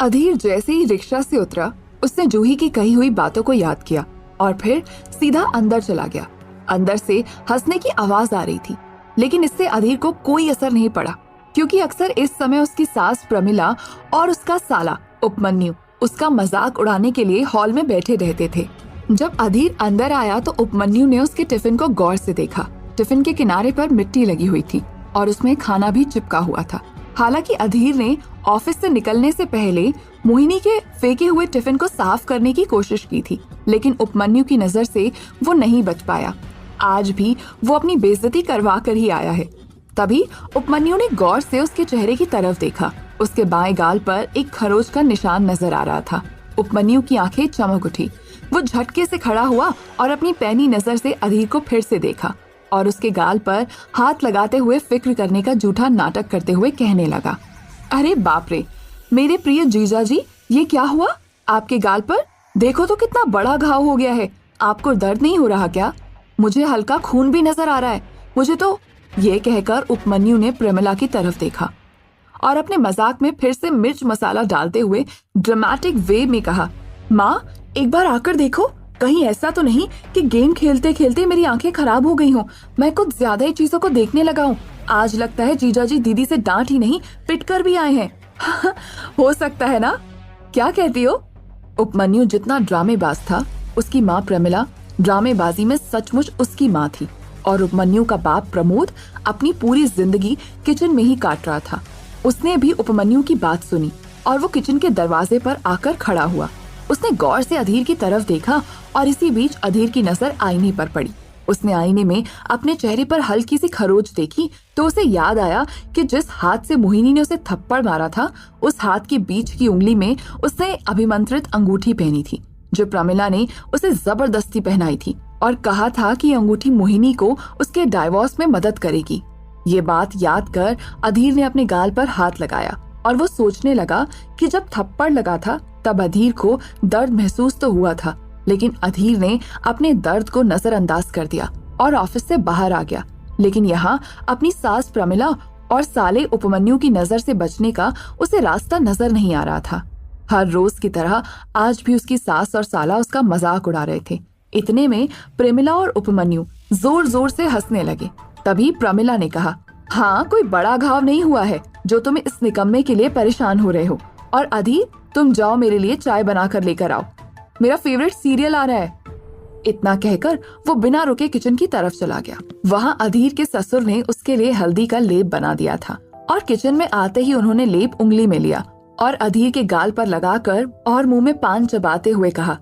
अधीर जैसे ही रिक्शा से उतरा, उसने जूही की कही हुई बातों को याद किया और फिर सीधा अंदर चला गया। अंदर से हंसने की आवाज आ रही थी, लेकिन इससे अधीर को कोई असर नहीं पड़ा, क्योंकि अक्सर इस समय उसकी सास प्रमिला और उसका साला उपमन्यु उसका मजाक उड़ाने के लिए हॉल में बैठे रहते थे। जब अधीर अंदर आया तो उपमन्यु ने उसके टिफिन को गौर से देखा। टिफिन के किनारे पर मिट्टी लगी हुई थी और उसमें खाना भी चिपका हुआ था। हालांकि अधीर ने ऑफिस से निकलने से पहले मोहिनी के फेंके हुए टिफिन को साफ करने की कोशिश की थी, लेकिन उपमन्यु की नजर से वो नहीं बच पाया। आज भी वो अपनी बेइज्जती करवा कर ही आया है। तभी उपमन्यु ने गौर से उसके चेहरे की तरफ देखा। उसके बाएं गाल पर एक खरोच का निशान नजर आ रहा था। उपमन्यु की आंखें चमक उठी। वो झटके से खड़ा हुआ और अपनी पैनी नजर से अधीर को फिर से देखा और उसके गाल पर हाथ लगाते हुए फिक्र करने का झूठा नाटक करते हुए कहने लगा, अरे बाप रे, मेरे प्रिय जीजा जी, ये क्या हुआ आपके गाल पर? देखो तो कितना बड़ा घाव हो गया है। आपको दर्द नहीं हो रहा क्या? मुझे हल्का खून भी नजर आ रहा है। मुझे तो। ये कहकर उपमन्यु ने प्रमिला की तरफ देखा और अपने मजाक में फिर से मिर्च मसाला डालते हुए ड्रामेटिक वे में कहा, माँ एक बार आकर देखो, कहीं ऐसा तो नहीं कि गेम खेलते खेलते मेरी आंखें खराब हो गई हों। मैं कुछ ज्यादा ही चीजों को देखने लगा हूँ। आज लगता है जीजाजी दीदी से डांट ही नहीं पिट कर भी आए हैं। हो सकता है ना, क्या कहती हो? उपमन्यु जितना ड्रामेबाज था, उसकी माँ प्रमिला ड्रामेबाजी में सचमुच उसकी माँ थी और उपमन्यु का बाप प्रमोद अपनी पूरी जिंदगी किचन में ही काट रहा था। उसने भी उपमन्यु की बात सुनी और वो किचन के दरवाजे पर आकर खड़ा हुआ। उसने गौर से अधीर की तरफ देखा और इसी बीच अधीर की नजर आईने पर पड़ी। उसने आईने में अपने चेहरे पर हल्की सी खरोच देखी तो उसे याद आया कि जिस हाथ से मोहिनी ने उसे थप्पड़ मारा था, उस हाथ के बीच की उंगली में उसने अभिमंत्रित अंगूठी पहनी थी, जो प्रमिला ने उसे जबरदस्ती पहनाई थी और कहा था कि अंगूठी मोहिनी को उसके डाइवोर्स में मदद करेगी। ये बात याद कर अधीर ने अपने गाल पर हाथ लगाया और वो सोचने लगा कि जब थप्पड़ लगा था तब अधीर को दर्द महसूस तो हुआ था, लेकिन अधीर ने अपने दर्द को नजरअंदाज कर दिया और ऑफिस से बाहर आ गया। लेकिन यहाँ अपनी सास प्रमिला और साले उपमन्यु की नजर से बचने का उसे रास्ता नजर नहीं आ रहा था। हर रोज की तरह आज भी उसकी सास और साला उसका मजाक उड़ा रहे थे। इतने में प्रमिला और उपमन्यु जोर जोर से हंसने लगे। तभी प्रमिला ने कहा, हाँ, कोई बड़ा घाव नहीं हुआ है जो तुम इस निकम्मे के लिए परेशान हो रहे हो। और अधीर, तुम जाओ मेरे लिए चाय बना कर लेकर आओ, मेरा फेवरेट सीरियल आ रहा है। इतना कहकर वो बिना रुके किचन की तरफ चला गया। वहाँ अधीर के ससुर ने उसके लिए हल्दी का लेप बना दिया था और किचन में आते ही उन्होंने लेप उंगली में लिया और अधीर के गाल पर लगाकर और मुंह में पान चबाते हुए कहा।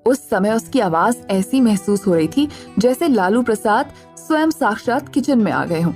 उस समय उसकी आवाज ऐसी महसूस हो रही थी जैसे लालू प्रसाद स्वयं साक्षात किचन में आ गए हों।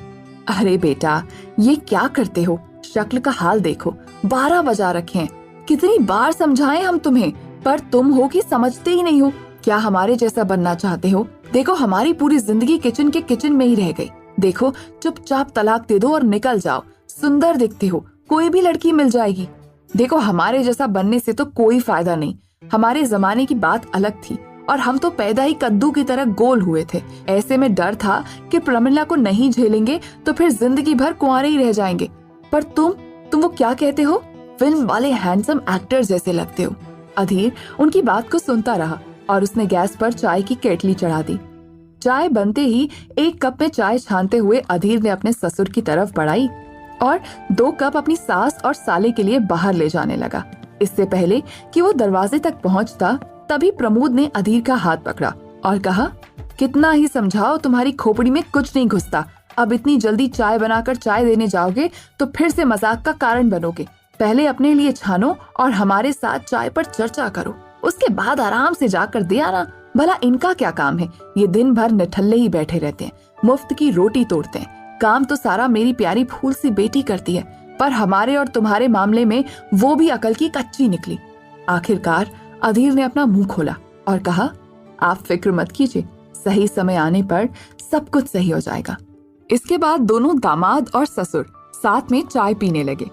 अरे बेटा, ये क्या करते हो? शक्ल का हाल देखो, 12 बजा रखे हैं। कितनी बार समझाएं हम तुम्हें, पर तुम हो कि समझते ही नहीं हो। क्या हमारे जैसा बनना चाहते हो? देखो, हमारी पूरी जिंदगी किचन में ही रह गई। देखो, चुपचाप तलाक दे दो और निकल जाओ। सुंदर दिखते हो, कोई भी लड़की मिल जाएगी। देखो, हमारे जैसा बनने से तो कोई फायदा नहीं। हमारे जमाने की बात अलग थी और हम तो पैदा ही कद्दू की तरह गोल हुए थे। ऐसे में डर था कि प्रमिला को नहीं झेलेंगे तो फिर जिंदगी भर कुंवारे ही रह जाएंगे। पर तुम वो क्या कहते हो? फिल्म वाले हैंडसम एक्टर जैसे लगते हो। अधीर उनकी बात को सुनता रहा और उसने गैस पर चाय की केटली चढ़ा दी। चाय बनते ही एक कप में चाय छानते हुए अधीर ने अपने ससुर की तरफ बढ़ाई और 2 कप अपनी सास और साले के लिए बाहर ले जाने लगा। इससे पहले कि वो दरवाजे तक पहुंचता, तभी प्रमोद ने अधीर का हाथ पकड़ा और कहा, कितना ही समझाओ, तुम्हारी खोपड़ी में कुछ नहीं घुसता। अब इतनी जल्दी चाय बनाकर चाय देने जाओगे तो फिर से मजाक का कारण बनोगे। पहले अपने लिए छानो और हमारे साथ चाय पर चर्चा करो, उसके बाद आराम से जाकर दे आना। भला इनका क्या काम है? ये दिन भर निठल्ले ही बैठे रहते हैं, मुफ्त की रोटी तोड़ते हैं। काम तो सारा मेरी प्यारी फूल सी बेटी करती है, पर हमारे और तुम्हारे मामले में वो भी अकल की कच्ची निकली। आखिरकार अधीर ने अपना मुंह खोला और कहा, आप फिक्र मत कीजिए, सही समय आने पर सब कुछ सही हो जाएगा। इसके बाद दोनों दामाद और ससुर साथ में चाय पीने लगे।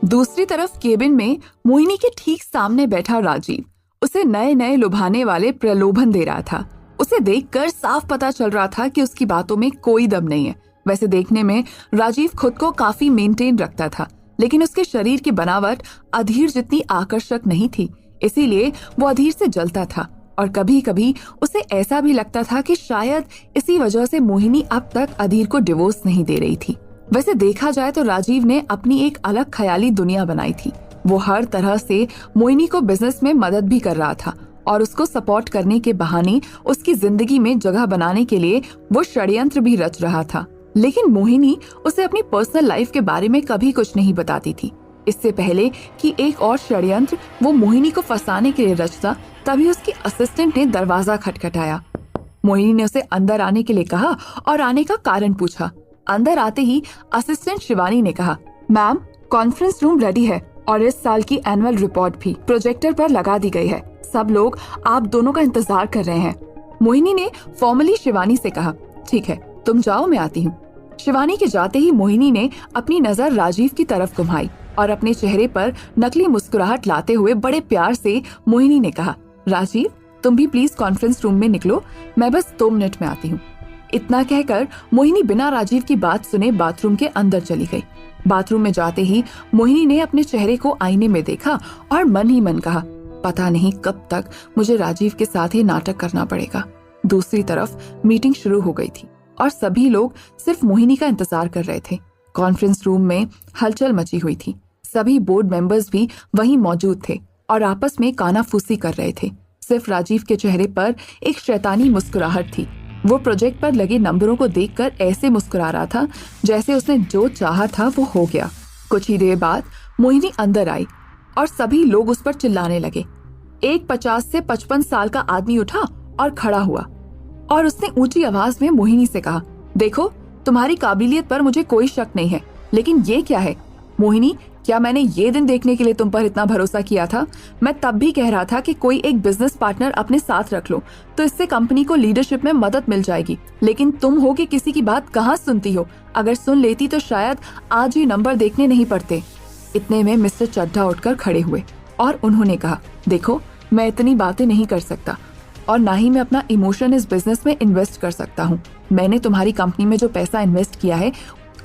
दूसरी तरफ केबिन में मोहिनी के ठीक सामने बैठा राजीव उसे नए नए लुभाने वाले प्रलोभन दे रहा था। उसे देखकर साफ पता चल रहा था कि उसकी बातों में कोई दम नहीं है। वैसे देखने में राजीव खुद को काफी मेंटेन रखता था, लेकिन उसके शरीर की बनावट अधीर जितनी आकर्षक नहीं थी, इसीलिए वो अधीर से जलता था। और कभी कभी उसे ऐसा भी लगता था कि शायद इसी वजह से मोहिनी अब तक अधीर को डिवोर्स नहीं दे रही थी। वैसे देखा जाए तो राजीव ने अपनी एक अलग ख्याली दुनिया बनाई थी। वो हर तरह से मोहिनी को बिजनेस में मदद भी कर रहा था और उसको सपोर्ट करने के बहाने उसकी जिंदगी में जगह बनाने के लिए वो षड्यंत्र भी रच रहा था। लेकिन मोहिनी उसे अपनी पर्सनल लाइफ के बारे में कभी कुछ नहीं बताती थी। इससे पहले कि एक और षड्यंत्र वो मोहिनी को फंसाने के लिए रचता, तभी उसकी असिस्टेंट ने दरवाजा खटखटाया। मोहिनी ने उसे अंदर आने के लिए कहा और आने का कारण पूछा। अंदर आते ही असिस्टेंट शिवानी ने कहा, मैम, कॉन्फ्रेंस रूम रेडी है और इस साल की एनुअल रिपोर्ट भी प्रोजेक्टर पर लगा दी गई है। सब लोग आप दोनों का इंतजार कर रहे हैं। मोहिनी ने फॉर्मली शिवानी से कहा, ठीक है, तुम जाओ, मैं आती हूँ। शिवानी के जाते ही मोहिनी ने अपनी नजर राजीव की तरफ घुमाई और अपने चेहरे पर नकली मुस्कुराहट लाते हुए बड़े प्यार से मोहिनी ने कहा, राजीव, तुम भी प्लीज कॉन्फ्रेंस रूम में निकलो, मैं बस 2 मिनट में आती हूँ। इतना कहकर मोहिनी बिना राजीव की बात सुने बाथरूम के अंदर चली गई। बाथरूम में जाते ही मोहिनी ने अपने चेहरे को आईने में देखा और मन ही मन कहा, पता नहीं कब तक मुझे राजीव के साथ ही नाटक करना पड़ेगा। दूसरी तरफ मीटिंग शुरू हो गई थी और सभी लोग सिर्फ मोहिनी का इंतजार कर रहे थे। कॉन्फ्रेंस रूम में हलचल मची हुई थी। सभी बोर्ड मेंबर्स भी वहीं मौजूद थे और आपस में कानाफूसी कर रहे थे। सिर्फ राजीव के चेहरे पर एक शैतानी मुस्कुराहट थी। वो प्रोजेक्ट पर लगे नंबरों को देखकर ऐसे मुस्कुरा रहा था जैसे उसने जो चाहा था वो हो गया। कुछ ही देर बाद मोहिनी अंदर आई और सभी लोग उस पर चिल्लाने लगे। एक 50 से 55 साल का आदमी उठा और खड़ा हुआ और उसने ऊंची आवाज में मोहिनी से कहा, देखो, तुम्हारी काबिलियत पर मुझे कोई शक नहीं है, लेकिन ये क्या है? मोहिनी, क्या मैंने ये दिन देखने के लिए तुम पर इतना भरोसा किया था? मैं तब भी कह रहा था कि कोई एक बिजनेस पार्टनर अपने साथ रख लो, तो इससे कंपनी को लीडरशिप में मदद मिल जाएगी। लेकिन तुम हो कि किसी की बात कहाँ सुनती हो। अगर सुन लेती तो शायद आज ही नंबर देखने नहीं पड़ते। इतने में मिस्टर चड्ढा उठकर खड़े हुए और उन्होंने कहा, देखो, मैं इतनी बातें नहीं कर सकता और ना ही मैं अपना इमोशन इस बिजनेस में इन्वेस्ट कर सकता हूँ। मैंने तुम्हारी कंपनी में जो पैसा इन्वेस्ट किया है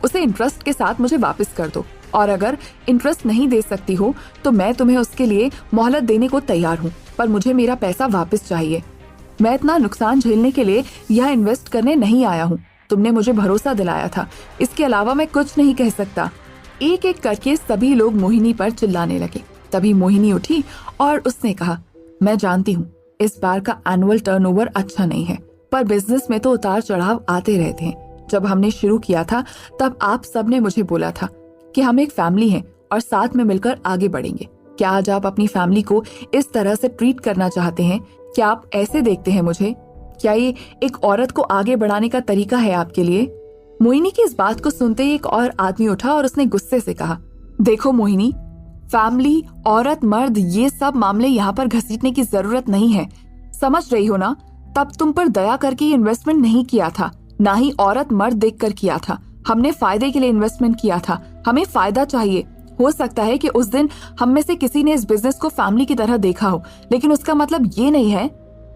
उसे इंटरेस्ट के साथ मुझे वापस कर दो, और अगर इंटरेस्ट नहीं दे सकती हो तो मैं तुम्हें उसके लिए मोहलत देने को तैयार हूँ, पर मुझे मेरा पैसा वापस चाहिए। मैं इतना नुकसान झेलने के लिए यह इन्वेस्ट करने नहीं आया हूँ। तुमने मुझे भरोसा दिलाया था, इसके अलावा मैं कुछ नहीं कह सकता। एक एक करके सभी लोग मोहिनी पर चिल्लाने लगे। तभी मोहिनी उठी और उसने कहा, मैं जानती हूँ इस बार का एनुअल टर्नओवर अच्छा नहीं है, पर बिजनेस में तो उतार चढ़ाव आते रहते हैं। जब हमने शुरू किया था तब आप सबने मुझे बोला था कि हम एक फैमिली हैं और साथ में मिलकर आगे बढ़ेंगे। क्या आज आप अपनी फैमिली को इस तरह से ट्रीट करना चाहते हैं? क्या आप ऐसे देखते हैं मुझे? क्या ये एक औरत को आगे बढ़ाने का तरीका है आपके लिए? मोहिनी की इस बात को सुनते ही एक और आदमी उठा और उसने गुस्से से कहा, देखो मोहिनी, फैमिली, औरत, मर्द, ये सब मामले यहाँ पर घसीटने की जरूरत नहीं है। समझ रही हो ना? तब तुम पर दया करके ये इन्वेस्टमेंट नहीं किया था, ना ही औरत मर्द देखकर किया था। हमने फायदे के लिए इन्वेस्टमेंट किया था। हमें फायदा चाहिए। हो सकता है कि उस दिन हम में से किसी ने इस बिजनेस को फैमिली की तरह देखा हो, लेकिन उसका मतलब ये नहीं है।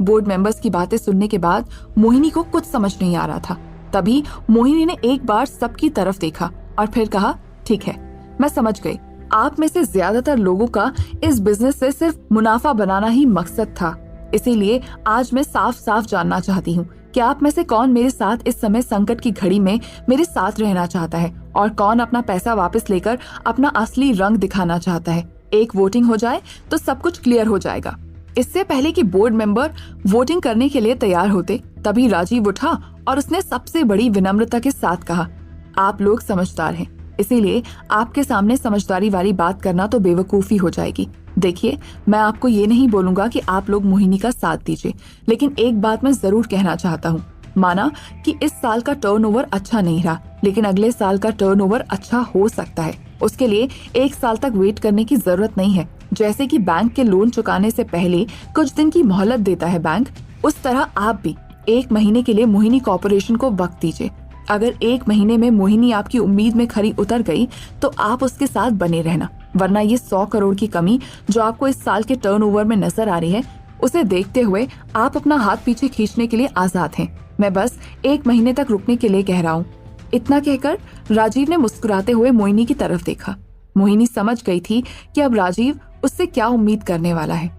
बोर्ड मेंबर्स की बातें सुनने के बाद मोहिनी को कुछ समझ नहीं आ रहा था। तभी मोहिनी ने एक बार सबकी तरफ देखा और फिर कहा, ठीक है, मैं समझ गई। आप में से ज्यादातर लोगों का इस बिजनेस से सिर्फ मुनाफा बनाना ही मकसद था। इसीलिए आज मैं साफ साफ जानना चाहती हूँ कि आप में से कौन मेरे साथ इस समय संकट की घड़ी में मेरे साथ रहना चाहता है और कौन अपना पैसा वापस लेकर अपना असली रंग दिखाना चाहता है। एक वोटिंग हो जाए तो सब कुछ क्लियर हो जाएगा। इससे पहले कि बोर्ड मेंबर वोटिंग करने के लिए तैयार होते, तभी राजीव उठा और उसने सबसे बड़ी विनम्रता के साथ कहा, आप लोग समझदार हैं, इसीलिए आपके सामने समझदारी वाली बात करना तो बेवकूफी हो जाएगी। देखिए, मैं आपको ये नहीं बोलूंगा कि आप लोग मोहिनी का साथ दीजिए, लेकिन एक बात मैं जरूर कहना चाहता हूँ। माना कि इस साल का टर्नओवर अच्छा नहीं रहा, लेकिन अगले साल का टर्नओवर अच्छा हो सकता है। उसके लिए 1 साल तक वेट करने की जरूरत नहीं है। जैसे कि बैंक के लोन चुकाने से पहले कुछ दिन की मोहलत देता है बैंक, उस तरह आप भी 1 महीने के लिए मोहिनी कॉर्पोरेशन को वक्त दीजिए। अगर 1 महीने में मोहिनी आपकी उम्मीद में खरी उतर गई तो आप उसके साथ बने रहना, वरना ये 100 करोड़ की कमी जो आपको इस साल के टर्नओवर में नजर आ रही है, उसे देखते हुए आप अपना हाथ पीछे खींचने के लिए आजाद हैं। मैं बस 1 महीने तक रुकने के लिए कह रहा हूँ। इतना कहकर राजीव ने मुस्कुराते हुए मोहिनी की तरफ देखा। मोहिनी समझ गई थी कि अब राजीव उससे क्या उम्मीद करने वाला है।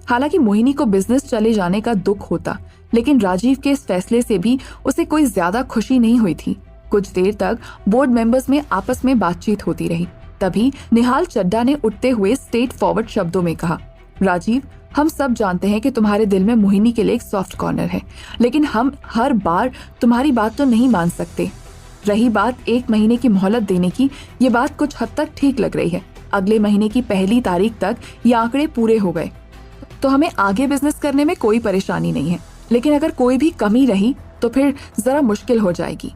हालांकि मोहिनी को बिजनेस चले जाने का दुख होता, लेकिन राजीव के इस फैसले से भी उसे कोई ज्यादा खुशी नहीं हुई थी। कुछ देर तक बोर्ड मेंबर्स में आपस में बातचीत होती रही। तभी निहाल चड्ढा ने उठते हुए स्ट्रेट फॉरवर्ड शब्दों में कहा, राजीव, हम सब जानते हैं कि तुम्हारे दिल में मोहिनी के लिए एक सॉफ्ट कॉर्नर है, लेकिन हम हर बार तुम्हारी बात तो नहीं मान सकते। रही बात 1 महीने की मोहलत देने की, ये बात कुछ हद तक ठीक लग रही है। अगले महीने की 1 तारीख तक ये आंकड़े पूरे हो गए तो हमें आगे बिजनेस करने में कोई परेशानी नहीं है, लेकिन अगर कोई भी कमी रही तो फिर जरा मुश्किल हो जाएगी।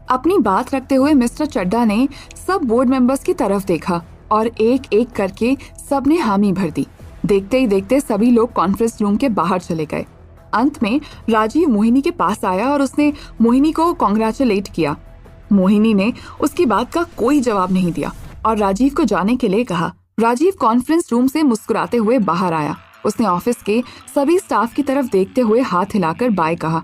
अपनी बात रखते हुए मिस्टर चड्ढा ने सब बोर्ड मेंबर्स की तरफ देखा और एक एक करके सबने हामी भर दी। देखते ही देखते सभी लोग कॉन्फ्रेंस रूम के बाहर चले गए। अंत में राजीव मोहिनी के पास आया और उसने मोहिनी को कॉन्ग्रेचुलेट किया। मोहिनी ने उसकी बात का कोई जवाब नहीं दिया और राजीव को जाने के लिए कहा। राजीव कॉन्फ्रेंस रूम से मुस्कुराते हुए बाहर आया। उसने ऑफिस के सभी स्टाफ की तरफ देखते हुए हाथ हिलाकर बाय कहा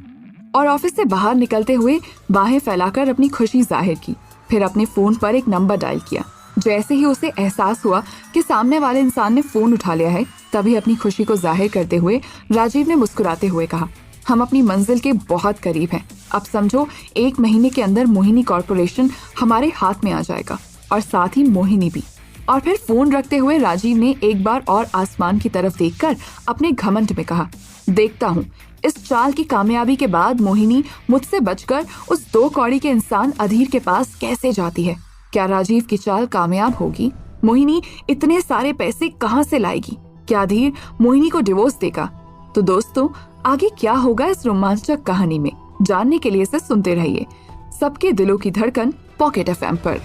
और ऑफिस से बाहर निकलते हुए बाहें फैलाकर अपनी खुशी जाहिर की। फिर अपने फोन पर एक नंबर डायल किया। जैसे ही उसे एहसास हुआ कि सामने वाले इंसान ने फोन उठा लिया है, तभी अपनी खुशी को जाहिर करते हुए राजीव ने मुस्कुराते हुए कहा, हम अपनी मंजिल के बहुत करीब हैं। अब समझो 1 महीने के अंदर मोहिनी कॉर्पोरेशन हमारे हाथ में आ जाएगा और साथ ही मोहिनी भी। और फिर फोन रखते हुए राजीव ने एक बार और आसमान की तरफ देखकर अपने घमंड में कहा, देखता हूँ इस चाल की कामयाबी के बाद मोहिनी मुझसे बचकर उस 2 कौड़ी के इंसान अधीर के पास कैसे जाती है। क्या राजीव की चाल कामयाब होगी? मोहिनी इतने सारे पैसे कहाँ से लाएगी? क्या अधीर मोहिनी को डिवोर्स देगा? तो दोस्तों, आगे क्या होगा इस रोमांचक कहानी में, जानने के लिए इसे सुनते रहिए सबके दिलों की धड़कन पॉकेट एफएम पर।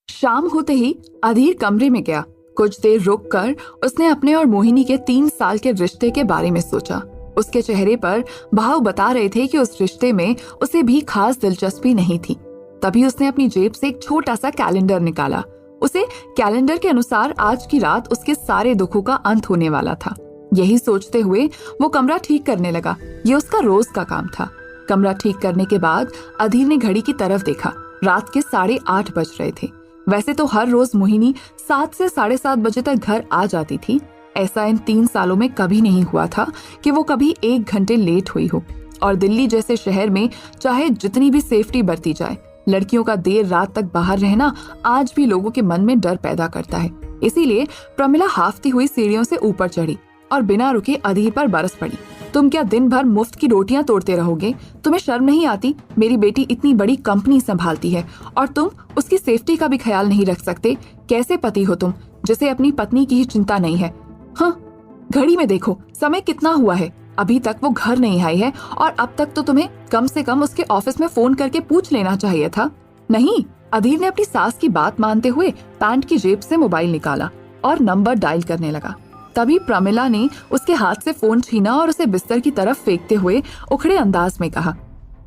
शाम होते ही अधीर कमरे में गया। कुछ देर रुककर उसने अपने और मोहिनी के 3 साल के रिश्ते के बारे में सोचा। उसके चेहरे पर भाव बता रहे थे कि उस रिश्ते में उसे भी खास दिलचस्पी नहीं थी। तभी उसने अपनी जेब से एक छोटा सा कैलेंडर निकाला। उसे कैलेंडर के अनुसार आज की रात उसके सारे दुखों का अंत होने वाला था। यही सोचते हुए वो कमरा ठीक करने लगा। ये उसका रोज का काम था। कमरा ठीक करने के बाद अधीर ने घड़ी की तरफ देखा। रात के 8:30 बज रहे थे। वैसे तो हर रोज मोहिनी 7 से 7:30 बजे तक घर आ जाती थी। ऐसा इन 3 सालों में कभी नहीं हुआ था कि वो कभी 1 घंटे लेट हुई हो। और दिल्ली जैसे शहर में चाहे जितनी भी सेफ्टी बरती जाए, लड़कियों का देर रात तक बाहर रहना आज भी लोगों के मन में डर पैदा करता है। इसीलिए प्रमिला हाफती हुई सीढ़ियों से ऊपर चढ़ी और बिना रुके अधीर पर बरस पड़ी। तुम क्या दिन भर मुफ्त की रोटियां तोड़ते रहोगे? तुम्हें शर्म नहीं आती? मेरी बेटी इतनी बड़ी कंपनी संभालती है और तुम उसकी सेफ्टी का भी ख्याल नहीं रख सकते। कैसे पति हो तुम, जिसे अपनी पत्नी की ही चिंता नहीं है? हाँ, घड़ी में देखो समय कितना हुआ है। अभी तक वो घर नहीं आई है और अब तक तो तुम्हें कम से कम उसके ऑफिस में फोन करके पूछ लेना चाहिए था। नहीं, अधीर ने अपनी सास की बात मानते हुए पैंट की जेब से मोबाइल निकाला और नंबर डायल करने लगा। तभी प्रमिला ने उसके हाथ से फोन छीना और उसे बिस्तर की तरफ फेंकते हुए उखड़े अंदाज में कहा,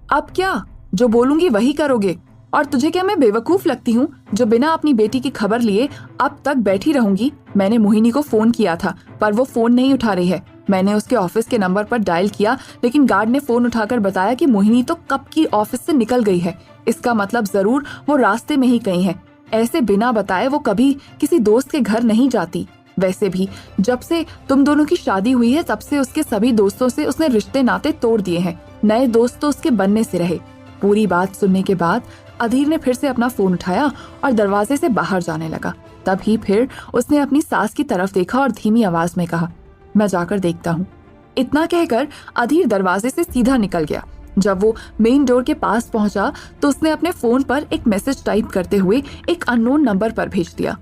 अब क्या? जो बोलूंगी वही करोगे? और तुझे क्या मैं बेवकूफ लगती हूँ जो बिना अपनी बेटी की खबर लिए अब तक बैठी रहूंगी? मैंने मोहिनी को फोन किया था पर वो फोन नहीं उठा रही है। मैंने उसके ऑफिस के नंबर पर डायल किया, लेकिन गार्ड ने फोन उठाकर बताया कि मोहिनी तो कब की ऑफिस से निकल गई है। इसका मतलब जरूर वो रास्ते में ही कहीं है। ऐसे बिना बताए वो कभी किसी दोस्त के घर नहीं जाती। वैसे भी जब से तुम दोनों की शादी हुई है तब से उसके सभी दोस्तों से उसने रिश्ते नाते तोड़ दिए हैं। नए दोस्त तो उसके बनने से रहे। पूरी बात सुनने के बाद अधीर ने फिर से अपना फोन उठाया और दरवाजे से बाहर जाने लगा। तभी फिर उसने अपनी सास की तरफ देखा और धीमी आवाज में कहा, मैं जाकर देखता हूँ। इतना कहकर अधीर दरवाजे से सीधा निकल गया। जब वो मेन डोर के पास पहुंचा तो उसने अपने फोन पर एक मैसेज टाइप करते हुए एक अननोन नंबर पर भेज दिया।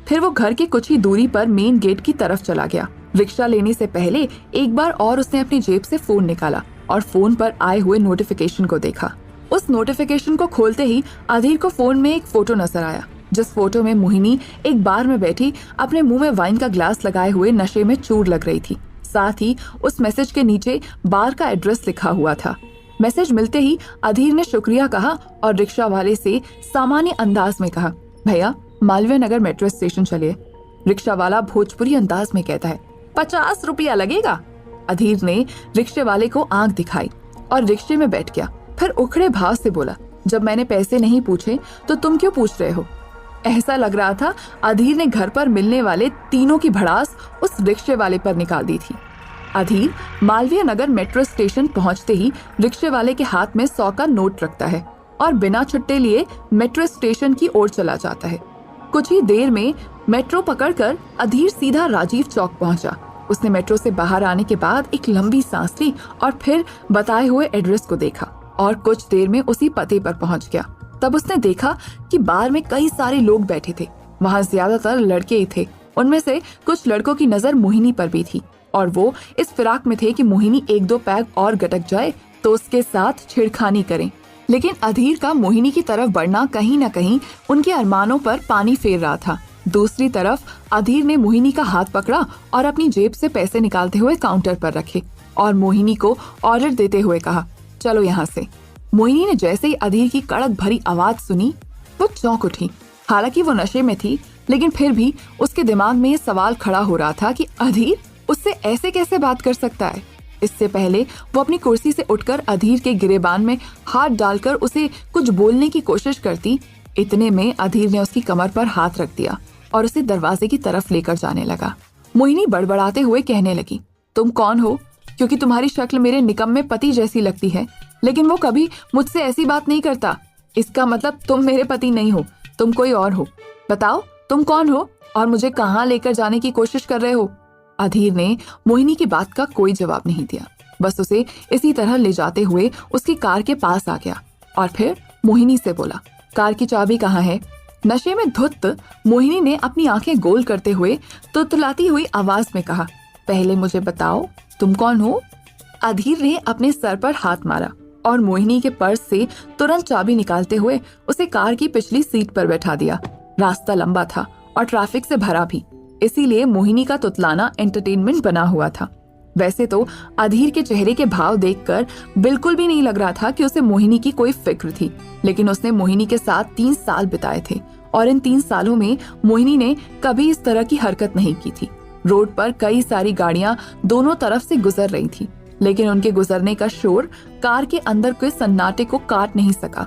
फिर वो घर की कुछ ही दूरी पर मेन गेट की तरफ चला गया। रिक्शा लेने से पहले एक बार और उसने अपनी जेब से फोन निकाला और फोन पर आए हुए नोटिफिकेशन को देखा। उस नोटिफिकेशन को खोलते ही अधीर को फोन में एक फोटो नजर आया, जिस फोटो में मोहिनी एक बार में बैठी अपने मुंह में वाइन का ग्लास लगाए हुए नशे में चूर लग रही थी। साथ ही उस मैसेज के नीचे बार का एड्रेस लिखा हुआ था। मैसेज मिलते ही अधीर ने शुक्रिया कहा और रिक्शा वाले से सामान्य अंदाज में कहा, भैया मालवीय नगर मेट्रो स्टेशन चलिए। रिक्शा वाला भोजपुरी अंदाज में कहता है, 50 रुपया लगेगा। अधीर ने रिक्शे वाले को आंख दिखाई और रिक्शे में बैठ गया। फिर उखड़े भाव से बोला, जब मैंने पैसे नहीं पूछे तो तुम क्यों पूछ रहे हो? ऐसा लग रहा था अधीर ने घर पर मिलने वाले तीनों की भड़ास उस रिक्शे वाले पर निकाल दी थी। अधीर मालवीय नगर मेट्रो स्टेशन पहुंचते ही रिक्शे वाले के हाथ में 100 का नोट रखता है और बिना छुट्टे लिए मेट्रो स्टेशन की ओर चला जाता है। कुछ ही देर में मेट्रो पकड़कर अधीर सीधा राजीव चौक पहुंचा। उसने मेट्रो से बाहर आने के बाद एक लंबी सांस ली और फिर बताए हुए एड्रेस को देखा और कुछ देर में उसी पते पर पहुंच गया। तब उसने देखा कि बार में कई सारे लोग बैठे थे। वहां ज्यादातर लड़के ही थे। उनमें से कुछ लड़कों की नजर मोहिनी पर भी थी और वो इस फिराक में थे कि मोहिनी 1-2 पैग और गटक जाए तो उसके साथ छेड़खानी करें। लेकिन अधीर का मोहिनी की तरफ बढ़ना कहीं न कहीं उनके अरमानों पर पानी फेर रहा था। दूसरी तरफ अधीर ने मोहिनी का हाथ पकड़ा और अपनी जेब से पैसे निकालते हुए काउंटर पर रखे और मोहिनी को ऑर्डर देते हुए कहा, चलो यहाँ से। मोहिनी ने जैसे ही अधीर की कड़क भरी आवाज सुनी वो चौंक उठी। हालांकि वो नशे में थी, लेकिन फिर भी उसके दिमाग में ये सवाल खड़ा हो रहा था कि अधीर उससे ऐसे कैसे बात कर सकता है। इससे पहले वो अपनी कुर्सी से उठकर अधीर के गिरेबान में हाथ डालकर उसे कुछ बोलने की कोशिश करती। इतने में अधीर ने उसकी कमर पर हाथ रख दिया और उसे दरवाजे की तरफ लेकर जाने लगा। मोहिनी बड़बड़ाते हुए कहने लगी, तुम कौन हो? क्योंकि तुम्हारी शक्ल मेरे निकम्मे पति जैसी लगती है, लेकिन वो कभी मुझसे ऐसी बात नहीं करता। इसका मतलब तुम मेरे पति नहीं हो, तुम कोई और हो। बताओ तुम कौन हो और मुझे कहाँ लेकर जाने की कोशिश कर रहे हो? अधीर ने मोहिनी की बात का कोई जवाब नहीं दिया, बस उसे इसी तरह ले जाते हुए उसकी कार के पास आ गया और फिर मोहिनी से बोला, कार की चाबी कहाँ है? नशे में धुत मोहिनी ने अपनी आंखें गोल करते हुए तुतलाती हुई आवाज में कहा, पहले मुझे बताओ तुम कौन हो? अधीर ने अपने सर पर हाथ मारा और मोहिनी के पर्स से तुरंत चाबी निकालते हुए उसे कार की पिछली सीट पर बैठा दिया। रास्ता लंबा था और ट्रैफिक से भरा भी, इसीलिए मोहिनी का तुतलाना एंटरटेनमेंट बना हुआ था। वैसे तो अधीर के चेहरे के भाव देखकर बिल्कुल भी नहीं लग रहा था कि उसे मोहिनी की कोई फिक्र थी, लेकिन उसने मोहिनी के साथ 3 साल बिताए थे और इन 3 सालों में मोहिनी ने कभी इस तरह की हरकत नहीं की थी। रोड पर कई सारी गाड़ियां दोनों तरफ से गुजर रही थी, लेकिन उनके गुजरने का शोर कार के अंदर के सन्नाटे को काट नहीं सका।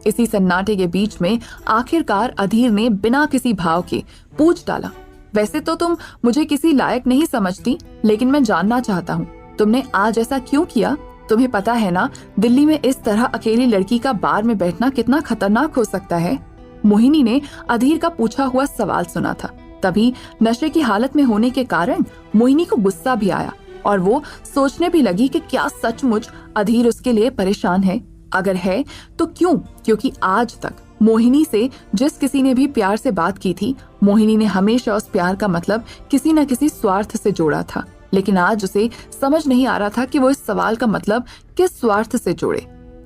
इसी सन्नाटे के बीच में आखिरकार अधीर ने बिना किसी भाव के पूछ डाला, वैसे तो तुम मुझे किसी लायक नहीं समझती, लेकिन मैं जानना चाहता हूँ तुमने आज ऐसा क्यों किया? तुम्हें पता है ना, दिल्ली में इस तरह अकेली लड़की का बार में बैठना कितना खतरनाक हो सकता है। मोहिनी ने अधीर का पूछा हुआ सवाल सुना था। तभी नशे की हालत में होने के कारण मोहिनी को गुस्सा भी आया और वो सोचने भी लगी कि क्या सचमुच अधीर उसके लिए परेशान है? अगर है तो क्यों? क्योंकि आज तक मोहिनी से जिस किसी ने भी प्यार से बात की थी, मोहिनी ने हमेशा उस प्यार का मतलब किसी न किसी स्वार्थ से जोड़ा था। लेकिन आज उसे समझ नहीं आ रहा था कि वो इस सवाल का मतलब किस स्वार्थ से जोड़े,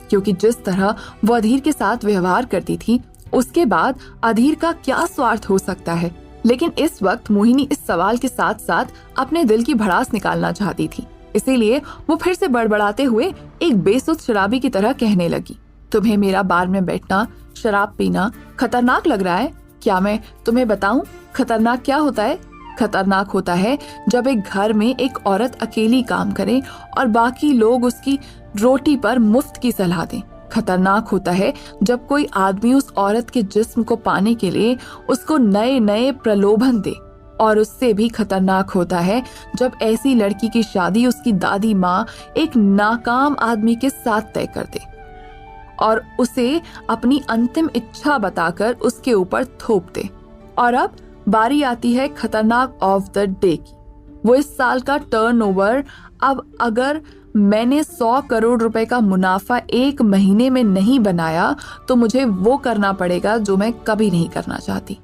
क्योंकि जिस तरह वो अधीर के साथ व्यवहार करती थी उसके बाद अधीर का क्या स्वार्थ हो सकता है। लेकिन इस वक्त मोहिनी इस सवाल के साथ साथ अपने दिल की भड़ास निकालना चाहती थी, इसीलिए वो फिर से बड़बड़ाते हुए एक बेसुध शराबी की तरह कहने लगी, तुम्हें मेरा बार में बैठना, शराब पीना खतरनाक लग रहा है? क्या मैं तुम्हें बताऊं खतरनाक क्या होता है? खतरनाक होता है जब एक घर में एक औरत अकेली काम करे और बाकी लोग उसकी रोटी पर मुफ्त की सलाह दें। खतरनाक होता है जब कोई आदमी उस औरत के जिस्म को पाने के लिए उसको नए नए प्रलोभन दे। और उससे भी खतरनाक होता है जब ऐसी लड़की की शादी उसकी दादी माँ एक नाकाम आदमी के साथ तय कर दे और उसे अपनी अंतिम इच्छा बताकर उसके ऊपर थोप दे। और अब बारी आती है खतरनाक ऑफ द डे की। वो इस साल का टर्नओवर, अब अगर मैंने 100 करोड़ रुपए का मुनाफा 1 महीने में नहीं बनाया तो मुझे वो करना पड़ेगा जो मैं कभी नहीं करना चाहती।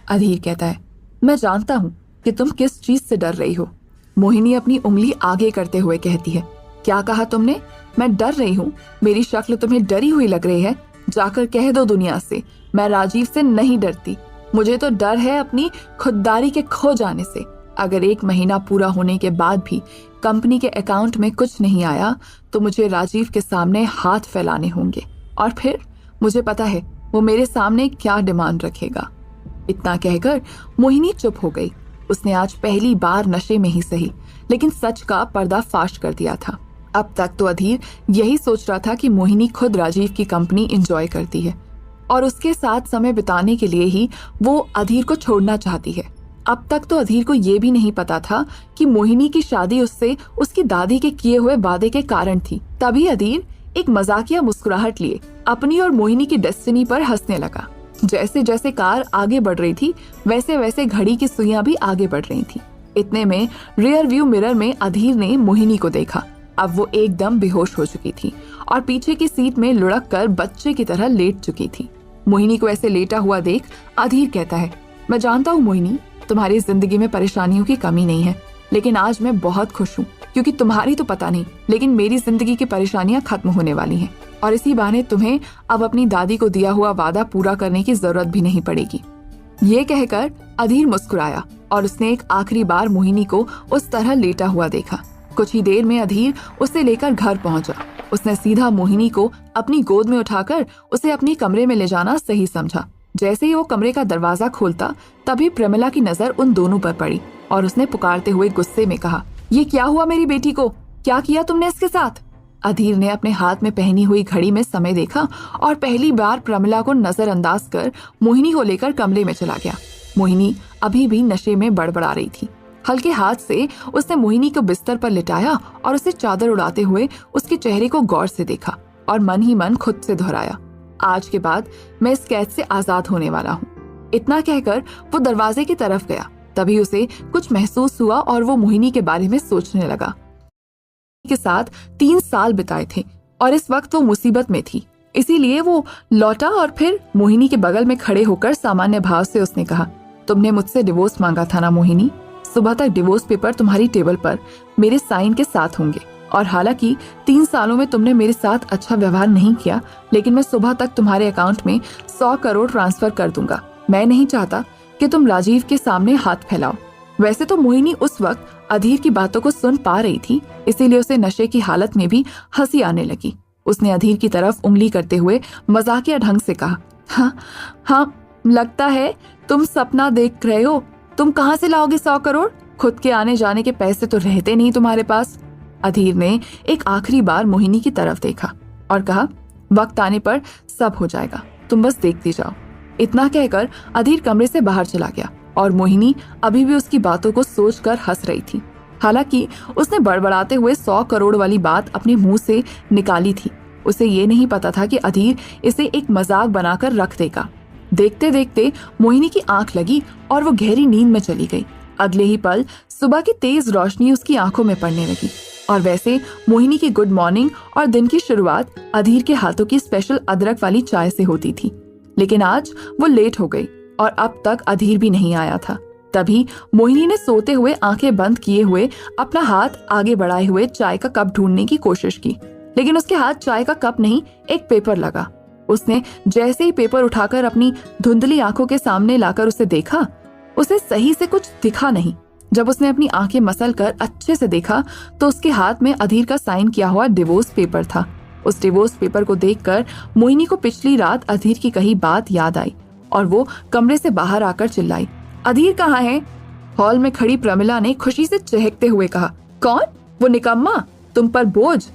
अधीर कहता है, मैं जानता हूँ कि तुम किस चीज से डर रही हो। मोहिनी अपनी उंगली आगे करते हुए कहती है, क्या कहा तुमने? मैं डर रही हूँ? मेरी शक्ल तुम्हें डरी हुई लग रही है? जाकर कह दो दुनिया से, मैं राजीव से नहीं डरती। मुझे तो डर है अपनी खुददारी के खो जाने से। अगर 1 महीना पूरा होने के बाद भी कंपनी के अकाउंट में कुछ नहीं आया तो मुझे राजीव के सामने हाथ फैलाने होंगे और फिर मुझे पता है वो मेरे सामने क्या डिमांड रखेगा। इतना कहकर मोहिनी चुप हो गई। उसने आज पहली बार नशे में ही सही लेकिन सच का पर्दा फाश कर दिया था। अब तक तो अधीर यही सोच रहा था कि मोहिनी खुद राजीव की कंपनी एंजॉय करती है और उसके साथ समय बिताने के लिए ही वो अधीर को छोड़ना चाहती है। अब तक तो अधीर को ये भी नहीं पता था कि मोहिनी की शादी उससे उसकी दादी के किए हुए वादे के कारण थी। तभी अधीर एक मजाकिया मुस्कुराहट लिए अपनी और मोहिनी की डेस्टिनी पर हंसने लगा। जैसे जैसे कार आगे बढ़ रही थी वैसे वैसे घड़ी की सुइयां भी आगे बढ़ रही थी। इतने में रियर व्यू मिरर में अधीर ने मोहिनी को देखा। अब वो एकदम बेहोश हो चुकी थी और पीछे की सीट में लुढ़क कर बच्चे की तरह लेट चुकी थी। मोहिनी को ऐसे लेटा हुआ देख अधीर कहता है, मैं जानता हूँ मोहिनी, तुम्हारी जिंदगी में परेशानियों की कमी नहीं है, लेकिन आज मैं बहुत खुश हूँ क्योंकि तुम्हारी तो पता नहीं लेकिन मेरी जिंदगी की परेशानियां खत्म होने वाली हैं और इसी बहाने तुम्हें अब अपनी दादी को दिया हुआ वादा पूरा करने की जरूरत भी नहीं पड़ेगी। ये कहकर अधीर मुस्कुराया और उसने एक आखिरी बार मोहिनी को उस तरह लेटा हुआ देखा। कुछ ही देर में अधीर उसे लेकर घर पहुंचा। उसने सीधा मोहिनी को अपनी गोद में उठाकर उसे अपने कमरे में ले जाना सही समझा। जैसे ही वो कमरे का दरवाजा खोलता तभी प्रमिला की नजर उन दोनों पर पड़ी और उसने पुकारते हुए गुस्से में कहा, ये क्या हुआ मेरी बेटी को? क्या किया तुमने इसके साथ? अधीर ने अपने हाथ में पहनी हुई घड़ी में समय देखा और पहली बार प्रमिला को नजरअंदाज कर मोहिनी को लेकर कमरे में चला गया। मोहिनी अभी भी नशे में बड़बड़ा रही थी। हल्के हाथ से उसने मोहिनी को बिस्तर पर लिटाया और उसे चादर उड़ाते हुए उसके चेहरे को गौर से देखा और मन ही मन खुद से दोहराया, आज के बाद मैं इस कैद से आजाद होने वाला हूँ। इतना कहकर वो दरवाजे की तरफ गया। तभी उसे कुछ महसूस हुआ और वो मोहिनी के बारे में सोचने लगा। के साथ 3 साल बिताए थे और इस वक्त वो मुसीबत में थी, इसीलिए वो लौटा और फिर मोहिनी के बगल में खड़े होकर सामान्य भाव से उसने कहा, तुमने मुझसे डिवोर्स मांगा था ना मोहिनी? सुबह तक डिवोर्स पेपर तुम्हारी टेबल पर मेरे साइन के साथ होंगे और हालांकि 3 सालों में तुमने मेरे साथ अच्छा व्यवहार नहीं किया, लेकिन मैं सुबह तक तुम्हारे अकाउंट में 100 करोड़ ट्रांसफर कर दूंगा। मैं नहीं चाहता कि तुम राजीव के सामने हाथ फैलाओ। वैसे तो मोहिनी उस वक्त अधीर की बातों को सुन पा रही थी, इसीलिए उसे नशे की हालत में भी हंसी आने लगी। उसने अधीर की तरफ उंगली करते हुए मजाकिया ढंग से कहा, हाँ, लगता है तुम सपना देख रहे हो। तुम कहाँ से लाओगे 100 करोड़? खुद के आने जाने के पैसे तो रहते नहीं तुम्हारे पास। अधीर ने एक आखिरी बार मोहिनी की तरफ देखा और कहा, वक्त आने पर सब हो जाएगा, तुम बस देखती जाओ। इतना कहकर अधीर कमरे से बाहर चला गया और मोहिनी अभी भी उसकी बातों को सोचकर हंस रही थी। हालांकि उसने बड़बड़ाते हुए 100 करोड़ वाली बात अपने मुंह से निकाली थी। उसे ये नहीं पता था कि अधीर इसे एक मजाक बनाकर रख देगा। देखते देखते मोहिनी की आंख लगी और वो गहरी नींद में चली गई। अगले ही पल सुबह की तेज रोशनी उसकी आंखों में पड़ने लगी और वैसे मोहिनी की गुड मॉर्निंग और दिन की शुरुआत अधीर के हाथों की स्पेशल अदरक वाली चाय से होती थी। लेकिन आज वो लेट हो गई और अब तक अधीर भी नहीं आया था। तभी मोहिनी ने सोते हुए आंखें बंद किए हुए अपना हाथ आगे बढ़ाए हुए चाय का कप ढूंढने की कोशिश की, लेकिन उसके हाथ चाय का कप नहीं, एक पेपर लगा। उसने जैसे ही पेपर उठाकर अपनी धुंधली आंखों के सामने लाकर उसे देखा, उसे सही से कुछ दिखा नहीं। जब उसने अपनी आंखें मसल कर अच्छे से देखा तो उसके हाथ में अधीर का साइन किया हुआ डिवोर्स पेपर था। उस डिवोर्स पेपर को देखकर मोहिनी को पिछली रात अधीर की कही बात याद आई और वो कमरे से बाहर आकर चिल्लाई, अधीर कहाँ है? हॉल में खड़ी प्रमिला ने खुशी से चहकते हुए कहा, कौन? वो निकम्मा, तुम पर बोझ।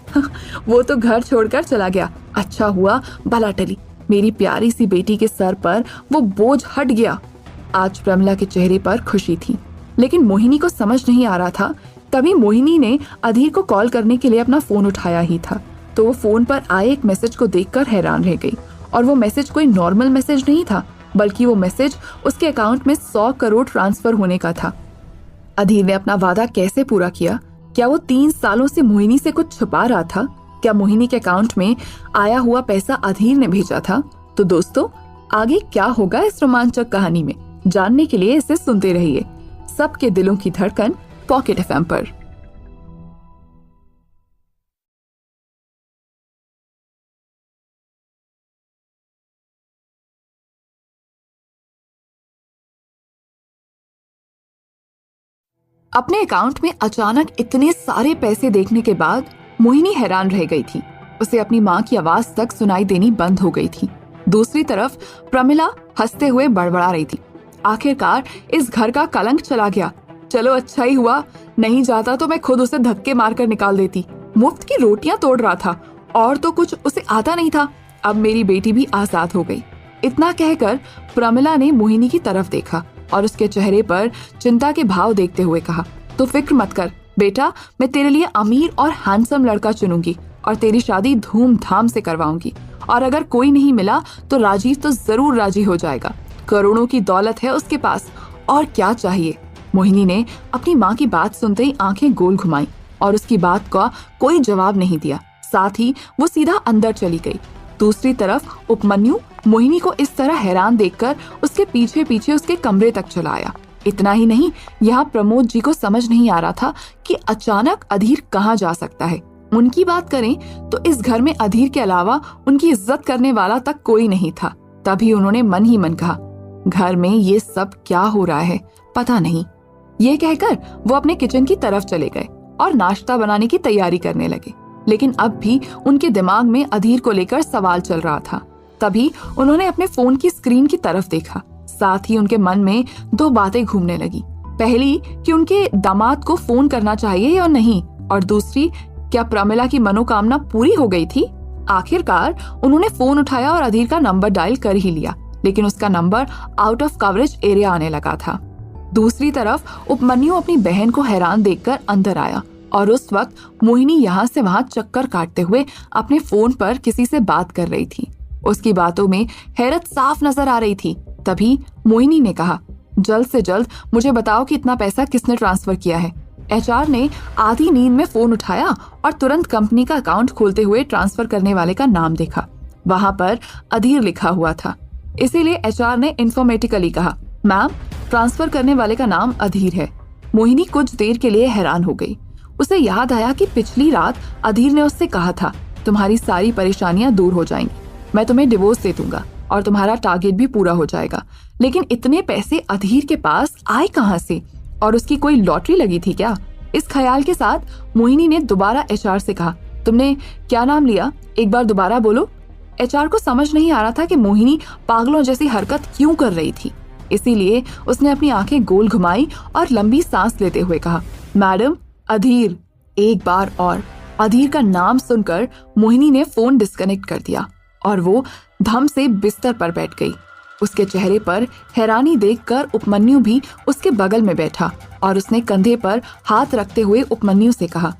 वो तो घर छोड़कर चला गया। अच्छा हुआ भला टली, मेरी प्यारी सी बेटी के सर पर वो बोझ हट गया। आज प्रमिला के चेहरे पर खुशी थी, लेकिन मोहिनी को समझ नहीं आ रहा था। तभी मोहिनी ने अधीर को कॉल करने के लिए अपना फोन उठाया ही था तो वो फोन पर आए एक मैसेज को देखकर हैरान रह गई। और वो मैसेज कोई नॉर्मल मैसेज नहीं था, बल्कि वो मैसेज उसके अकाउंट में 100 करोड़ ट्रांसफर होने का था। अधीर ने अपना वादा कैसे पूरा किया? क्या वो 3 सालों से मोहिनी से कुछ छुपा रहा था? क्या मोहिनी के अकाउंट में आया हुआ पैसा अधीर ने भेजा था? तो दोस्तों, आगे क्या होगा इस रोमांचक कहानी में, जानने के लिए इसे सुनते रहिए सबके दिलों की धड़कन पॉकेट एफएम पर। अपने अकाउंट में अचानक इतने सारे पैसे देखने के बाद मोहिनी हैरान रह गई थी। उसे अपनी माँ की आवाज तक सुनाई देनी बंद हो गई थी। दूसरी तरफ प्रमिला हंसते हुए बड़बड़ा रही थी, आखिरकार इस घर का कलंक चला गया। चलो अच्छा ही हुआ, नहीं जाता तो मैं खुद उसे धक्के मारकर निकाल देती। मुफ्त की रोटियां तोड़ रहा था और तो कुछ उसे आता नहीं था। अब मेरी बेटी भी आजाद हो गई। इतना कहकर प्रमिला ने मोहिनी की तरफ देखा और उसके चेहरे पर चिंता के भाव देखते हुए कहा, तो फिक्र मत कर बेटा, मैं तेरे लिए अमीर और हैंडसम लड़का चुनूंगी और तेरी शादी धूमधाम से करवाऊंगी। और अगर कोई नहीं मिला तो राजीव तो जरूर राजी हो जाएगा। करोड़ों की दौलत है उसके पास, और क्या चाहिए। मोहिनी ने अपनी माँ की बात सुनते ही आंखें गोल घुमाई और उसकी बात का कोई जवाब नहीं दिया। साथ ही वो सीधा अंदर चली गई। दूसरी तरफ उपमन्यु मोहिनी को इस तरह हैरान देखकर उसके पीछे पीछे उसके कमरे तक चला आया। इतना ही नहीं, यहाँ प्रमोद जी को समझ नहीं आ रहा था कि अचानक अधीर कहाँ जा सकता है। उनकी बात करें तो इस घर में अधीर के अलावा उनकी इज्जत करने वाला तक कोई नहीं था। तभी उन्होंने मन ही मन कहा, घर में ये सब क्या हो रहा है पता नहीं। ये कहकर वो अपने किचन की तरफ चले गए और नाश्ता बनाने की तैयारी करने लगे। लेकिन अब भी उनके दिमाग में अधीर को लेकर सवाल चल रहा था। तभी उन्होंने अपने फोन की स्क्रीन की तरफ देखा। साथ ही उनके मन में दो बातें घूमने लगी। पहली कि उनके दामाद को फोन करना चाहिए या नहीं, और दूसरी क्या प्रमिला की मनोकामना पूरी हो गई थी। आखिरकार उन्होंने फोन उठाया और अधीर का नंबर डायल कर ही लिया, लेकिन उसका number out of coverage area आने लगा था। दूसरी तरफ उपमन्यु अपनी बहन को हैरान देखकर अंदर आया और उस वक्त मोहिनी यहाँ से वहां चक्कर काटते हुए अपने फोन पर किसी से बात कर रही थी। उसकी बातों में हैरत साफ नजर आ रही थी। तभी मोहिनी ने कहा, जल्द से जल्द मुझे बताओ कि इतना पैसा किसने ट्रांसफर किया है। एचआर ने आधी नींद में फोन उठाया और तुरंत कंपनी का अकाउंट खोलते हुए ट्रांसफर करने वाले का नाम देखा। वहां पर अधीर लिखा हुआ था। इसीलिए एचआर ने इन्फॉर्मेटिकली कहा, मैम ट्रांसफर करने वाले का नाम अधीर है। मोहिनी कुछ देर के लिए हैरान हो गई। उसे याद आया कि पिछली रात अधीर ने उससे कहा था, तुम्हारी सारी परेशानियां दूर हो जाएंगी, मैं तुम्हें डिवोर्स दे दूंगा और तुम्हारा टारगेट भी पूरा हो जाएगा। लेकिन इतने पैसे अधीर के पास आए कहां से, और उसकी कोई लॉटरी लगी थी क्या? इस ख्याल के साथ मोहिनी ने दोबारा एचआर से कहा, तुमने क्या नाम लिया, एक बार दोबारा बोलो। एचआर को समझ नहीं आ रहा था कि मोहिनी पागलों जैसी हरकत क्यों कर रही थी। इसीलिए उसने अपनी आंखें गोल घुमाई और लंबी सांस लेते हुए कहा, मैडम अधीर। एक बार और अधीर का नाम सुनकर मोहिनी ने फोन डिस्कनेक्ट कर दिया और वो धम से बिस्तर पर बैठ गई। उसके चेहरे पर हैरानी देखकर उपमन्यु भी उसके बगल में बैठा और उसने कंधे पर हाथ रखते हुए उपमन्यु से कहा,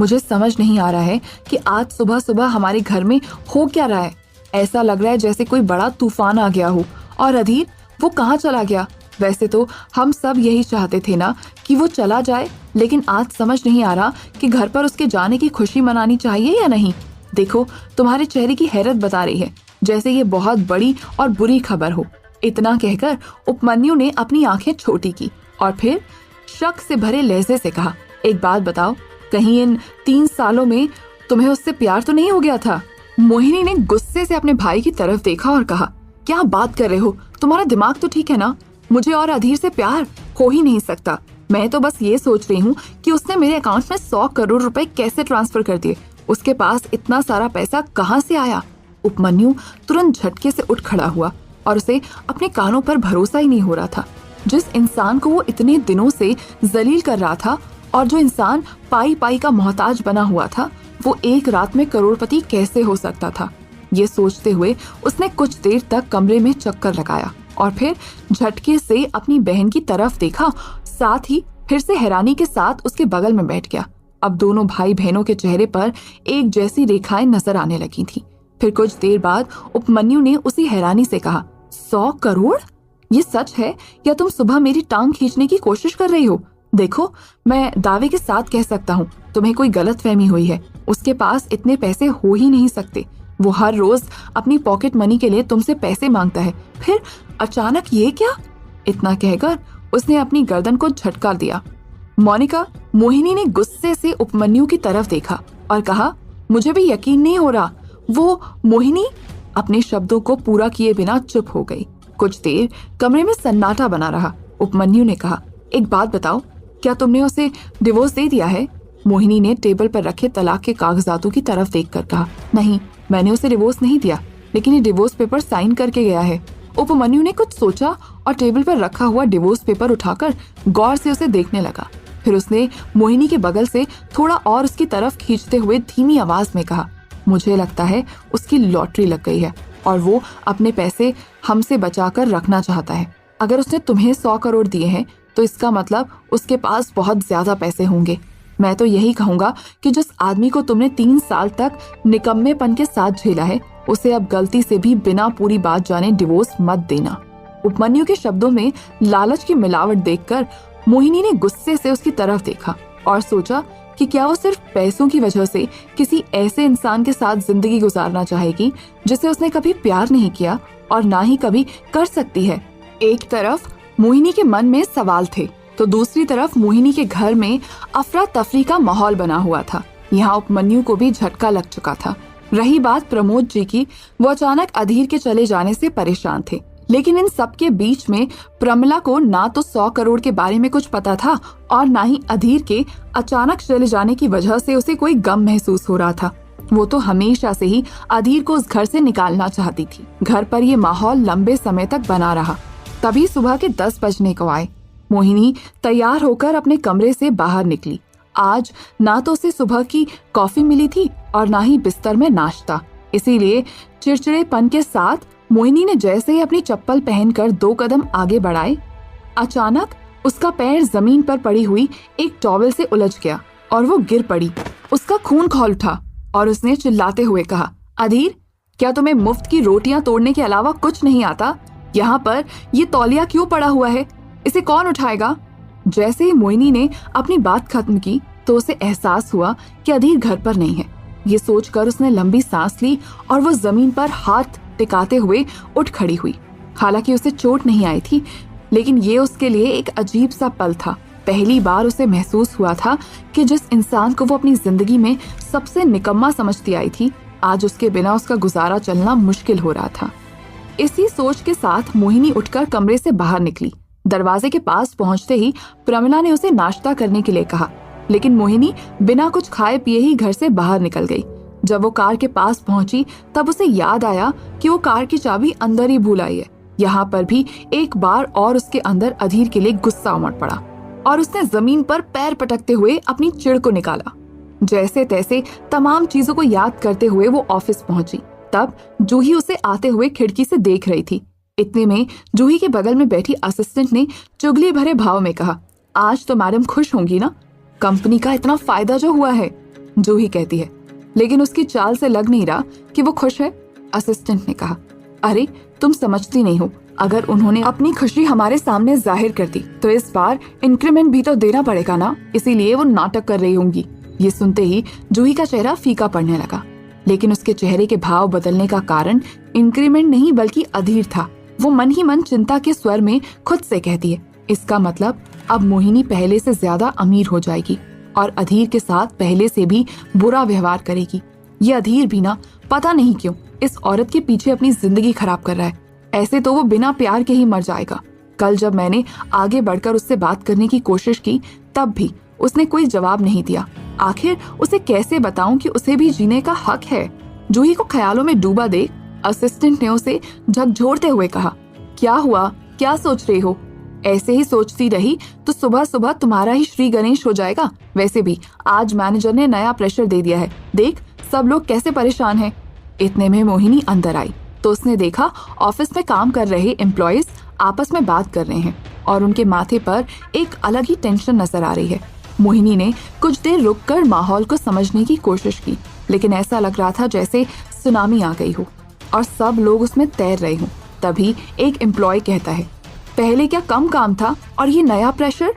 मुझे समझ नहीं आ रहा है कि आज सुबह सुबह हमारे घर में हो क्या रहा है। ऐसा लग रहा है जैसे कोई बड़ा तूफान आ गया हो। और अधीर वो कहाँ चला गया? वैसे तो हम सब यही चाहते थे ना कि वो चला जाए, लेकिन आज समझ नहीं आ रहा कि घर पर उसके जाने की खुशी मनानी चाहिए या नहीं। देखो तुम्हारे चेहरे की हैरत बता रही है जैसे ये बहुत बड़ी और बुरी खबर हो। इतना कहकर उपमन्यु ने अपनी आंखें छोटी की और फिर शक से भरे लहजे से कहा, एक बात बताओ, कहीं इन 3 सालों में तुम्हें उससे प्यार तो नहीं हो गया था? मोहिनी ने गुस्से से अपने भाई की तरफ देखा और कहा, क्या बात कर रहे हो, तुम्हारा दिमाग तो ठीक है ना? मुझे और अधीर से प्यार हो ही नहीं सकता। मैं तो बस ये सोच रही हूँ कि उसने मेरे अकाउंट में 100 करोड़ रुपए कैसे ट्रांसफर कर दिए। उसके पास इतना सारा पैसा कहाँ से आया? उपमन्यु तुरंत झटके से उठ खड़ा हुआ और उसे अपने कानों पर भरोसा ही नहीं हो रहा था। जिस इंसान को वो इतने दिनों से जलील कर रहा था और जो इंसान पाई पाई का मोहताज बना हुआ था, वो एक रात में करोड़पति कैसे हो सकता था? ये सोचते हुए उसने कुछ देर तक कमरे में चक्कर लगाया और फिर झटके से अपनी बहन की तरफ देखा। साथ ही फिर से हैरानी के साथ उसके बगल में बैठ गया। अब दोनों भाई बहनों के चेहरे पर एक जैसी रेखाएं नजर आने लगी थी। फिर कुछ देर बाद उपमन्यु ने उसी हैरानी से कहा, 100 करोड़? ये सच है या तुम सुबह मेरी टांग खींचने की कोशिश कर रही हो? देखो मैं दावे के साथ कह सकता हूँ तुम्हें कोई गलतफहमी हुई है। उसके पास इतने पैसे हो ही नहीं सकते। वो हर रोज अपनी पॉकेट मनी के लिए तुमसे पैसे मांगता है, फिर अचानक ये क्या? इतना कहकर उसने अपनी गर्दन को झटका दिया। मोनिका, मोहिनी ने गुस्से से उपमन्यु की तरफ देखा और कहा, मुझे भी यकीन नहीं हो रहा। वो मोहिनी अपने शब्दों को पूरा किए बिना चुप हो गई। कुछ देर कमरे में सन्नाटा बना रहा। उपमन्यु ने कहा, एक बात बताओ, क्या तुमने उसे डिवोर्स दे दिया है? मोहिनी ने टेबल पर रखे तलाक के कागजातों की तरफ देखकर कहा, नहीं, मैंने उसे डिवोर्स नहीं दिया, लेकिन ये डिवोर्स पेपर साइन करके गया है। उपमन्यु ने कुछ सोचा और टेबल पर रखा हुआ डिवोर्स पेपर उठाकर गौर से उसे देखने लगा। फिर उसने मोहिनी के बगल से थोड़ा और उसकी तरफ खींचते हुए धीमी आवाज में कहा, मुझे लगता है उसकी लॉटरी लग गई है और वो अपने पैसे हमसे बचाकर रखना चाहता है। अगर उसने तुम्हें 100 करोड़ दिए हैं तो इसका मतलब उसके पास बहुत ज्यादा पैसे होंगे। मैं तो यही कहूंगा कि जिस आदमी को तुमने 3 साल तक निकम्मेपन के साथ झेला है, उसे अब गलती से भी बिना पूरी बात जाने डिवोर्स मत देना। उपमन्यु के शब्दों में लालच की मिलावट देखकर मोहिनी ने गुस्से से उसकी तरफ देखा और सोचा कि क्या वो सिर्फ पैसों की वजह से किसी ऐसे इंसान के साथ जिंदगी गुजारना चाहेगी जिसे उसने कभी प्यार नहीं किया और ना ही कभी कर सकती है। एक तरफ मोहिनी के मन में सवाल थे तो दूसरी तरफ मोहिनी के घर में अफरा तफरी का माहौल बना हुआ था। यहाँ उपमन्यु को भी झटका लग चुका था। रही बात प्रमोद जी की, वो अचानक अधीर के चले जाने से परेशान थे, लेकिन इन सब के बीच में प्रमिला को ना तो 100 करोड़ के बारे में कुछ पता था और ना ही अधीर के अचानक चले जाने की वजह से उसे कोई गम महसूस हो रहा था। वो तो हमेशा से ही अधीर को उस घर से निकालना चाहती थी। घर पर ये माहौल लंबे समय तक बना रहा। तभी सुबह के 10 बजने को आए। मोहिनी तैयार होकर अपने कमरे से बाहर निकली। आज ना तो उसे सुबह की कॉफी मिली थी और ना ही बिस्तर में नाश्ता, इसीलिए चिड़चिड़ेपन के साथ मोहिनी ने जैसे ही अपनी चप्पल पहनकर 2 कदम आगे बढ़ाए, अचानक उसका पैर जमीन पर पड़ी हुई एक टॉवेल से उलझ गया और वो गिर पड़ी। उसका खून खौल उठा और उसने चिल्लाते हुए कहा, अधीर, क्या तुम्हें मुफ्त की रोटियां तोड़ने के अलावा कुछ नहीं आता? यहाँ पर ये तौलिया क्यों पड़ा हुआ है? इसे कौन उठाएगा? जैसे ही मोहिनी ने अपनी बात खत्म की तो उसे एहसास हुआ कि अधीर घर पर नहीं है। ये सोचकर उसने लंबी सांस ली और वो जमीन पर हाथ टिकाते हुए उठ खड़ी हुई। हालांकि उसे चोट नहीं आई थी, लेकिन ये उसके लिए एक अजीब सा पल था। पहली बार उसे महसूस हुआ था कि जिस इंसान को वो अपनी जिंदगी में सबसे निकम्मा समझती आई थी, आज उसके बिना उसका गुजारा चलना मुश्किल हो रहा था। इसी सोच के साथ मोहिनी उठकर कमरे से बाहर निकली। दरवाजे के पास पहुंचते ही प्रमिला ने उसे नाश्ता करने के लिए कहा, लेकिन मोहिनी बिना कुछ खाए पिए ही घर से बाहर निकल गई। जब वो कार के पास पहुंची तब उसे याद आया कि वो कार की चाबी अंदर ही भूल आई है। यहाँ पर भी एक बार और उसके अंदर अधीर के लिए गुस्सा उमड़ पड़ा और उसने जमीन पर पैर पटकते हुए अपनी चिढ़ को निकाला। जैसे तैसे तमाम चीजों को याद करते हुए वो ऑफिस पहुंची। तब जूही उसे आते हुए खिड़की से देख रही थी। इतने में जूही के बगल में बैठी असिस्टेंट ने चुगली भरे भाव में कहा, आज तो मैडम खुश होंगी ना, कंपनी का इतना फायदा जो हुआ है। जूही कहती है, लेकिन उसकी चाल से लग नहीं रहा कि वो खुश है। असिस्टेंट ने कहा, अरे तुम समझती नहीं हो, अगर उन्होंने अपनी खुशी हमारे सामने जाहिर कर दी तो इस बार इंक्रीमेंट भी तो देना पड़ेगा ना, इसीलिए वो नाटक कर रही होंगी। ये सुनते ही जूही का चेहरा फीका पड़ने लगा, लेकिन उसके चेहरे के भाव बदलने का कारण इंक्रीमेंट नहीं बल्कि अधीर था। वो मन ही मन चिंता के स्वर में खुद से कहती है, इसका मतलब अब मोहिनी पहले से ज्यादा अमीर हो जाएगी और अधीर के साथ पहले से भी बुरा व्यवहार करेगी। ये अधीर भी ना पता नहीं क्यों इस औरत के पीछे अपनी जिंदगी खराब कर रहा है। ऐसे तो वो बिना प्यार के ही मर जाएगा। कल जब मैंने आगे बढ़कर उससे बात करने की कोशिश की तब भी उसने कोई जवाब नहीं दिया। आखिर उसे कैसे बताऊं कि उसे भी जीने का हक है। जूही को ख्यालों में डूबा देख असिस्टेंट ने उसे झकझोरते हुए कहा, क्या हुआ, क्या सोच रही हो? ऐसे ही सोचती रही तो सुबह सुबह तुम्हारा ही श्री गणेश हो जाएगा। वैसे भी आज मैनेजर ने नया प्रेशर दे दिया है, देख सब लोग कैसे परेशान हैं। इतने में मोहिनी अंदर आई तो उसने देखा ऑफिस में काम कर रहे एम्प्लॉयज आपस में बात कर रहे हैं और उनके माथे पर एक अलग ही टेंशन नजर आ रही है। मोहिनी ने कुछ देर रुककर माहौल को समझने की कोशिश की, लेकिन ऐसा लग रहा था जैसे सुनामी आ गई हो और सब लोग उसमें तैर रहे हों। तभी एक एम्प्लॉय कहता है, पहले क्या कम काम था और ये नया प्रेशर?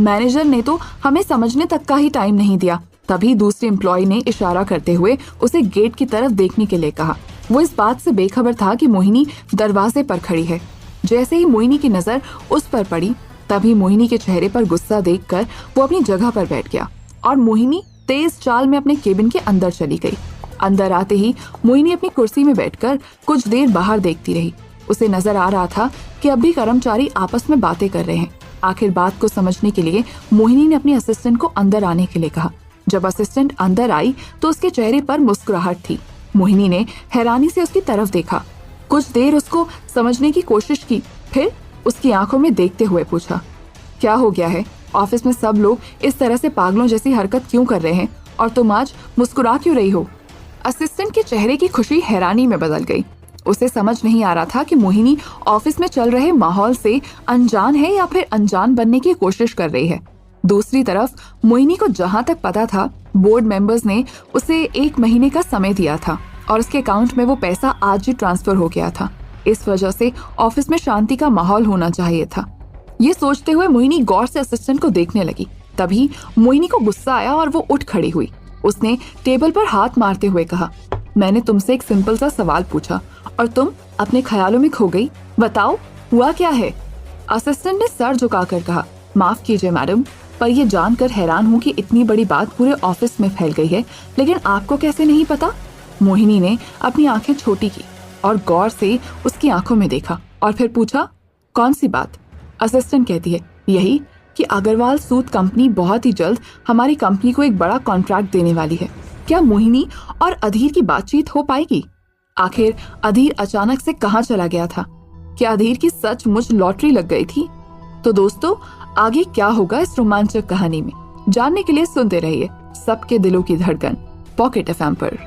मैनेजर ने तो हमें समझने तक का ही टाइम नहीं दिया। तभी दूसरे एम्प्लॉय ने इशारा करते हुए उसे गेट की तरफ देखने के लिए कहा। वो इस बात से बेखबर था कि मोहिनी दरवाजे पर खड़ी है। जैसे ही मोहिनी की नजर उस पर पड़ी तभी मोहिनी के चेहरे पर गुस्सा देखकर वो अपनी जगह पर बैठ गया और मोहिनी तेज चाल में अपने केबिन के अंदर चली गई। अंदर आते ही मोहिनी अपनी कुर्सी में बैठकर कुछ देर बाहर देखती रही। उसे नजर आ रहा था कि अब भी कर्मचारी आपस में बातें कर रहे हैं। आखिर बात को समझने के लिए मोहिनी ने अपनी असिस्टेंट को अंदर आने के लिए कहा। जब असिस्टेंट अंदर आई तो उसके चेहरे पर मुस्कुराहट थी। मोहिनी ने हैरानी से उसकी तरफ देखा, कुछ देर उसको समझने की कोशिश की, फिर उसकी आंखों में देखते हुए पूछा, क्या हो गया है? ऑफिस में सब लोग इस तरह से पागलों जैसी हरकत क्यों कर रहे हैं और तुम आज मुस्कुरा क्यों रही हो? असिस्टेंट के चेहरे की खुशी हैरानी में बदल गई। उसे समझ नहीं आ रहा था कि मोहिनी ऑफिस में चल रहे माहौल से अनजान है या फिर अनजान बनने की कोशिश कर रही है। दूसरी तरफ मोहिनी को जहां तक पता था, बोर्ड मेंबर्स ने उसे 1 महीने का समय दिया था और उसके अकाउंट में वो पैसा आज ही ट्रांसफर हो गया था। इस वजह से ऑफिस में शांति का माहौल होना चाहिए था। ये सोचते हुए मोहिनी गौर से असिस्टेंट को देखने लगी। तभी मोहिनी को गुस्सा आया और वो उठ खड़ी हुई। उसने टेबल पर हाथ मारते हुए कहा, मैंने तुमसे एक सिंपल सा सवाल पूछा और तुम अपने ख्यालों में खो गई। बताओ हुआ क्या है? असिस्टेंट ने सर झुकाकर कहा, माफ कीजिए मैडम, पर यह जानकर हैरान हूँ कि इतनी बड़ी बात पूरे ऑफिस में फैल गई है, लेकिन आपको कैसे नहीं पता? मोहिनी ने अपनी आंखें छोटी की और गौर से उसकी आंखों में देखा और फिर पूछा, कौन सी बात? असिस्टेंट कहती है, यही कि अग्रवाल सूत कंपनी बहुत ही जल्द हमारी कंपनी को एक बड़ा कॉन्ट्रैक्ट देने वाली है। क्या मोहिनी और अधीर की बातचीत हो पाएगी? आखिर अधीर अचानक से कहाँ चला गया था? क्या अधीर की सचमुच लॉटरी लग गई थी? तो दोस्तों, आगे क्या होगा इस रोमांचक कहानी में, जानने के लिए सुनते रहिए सबके दिलों की धड़कन पॉकेट एफएम पर।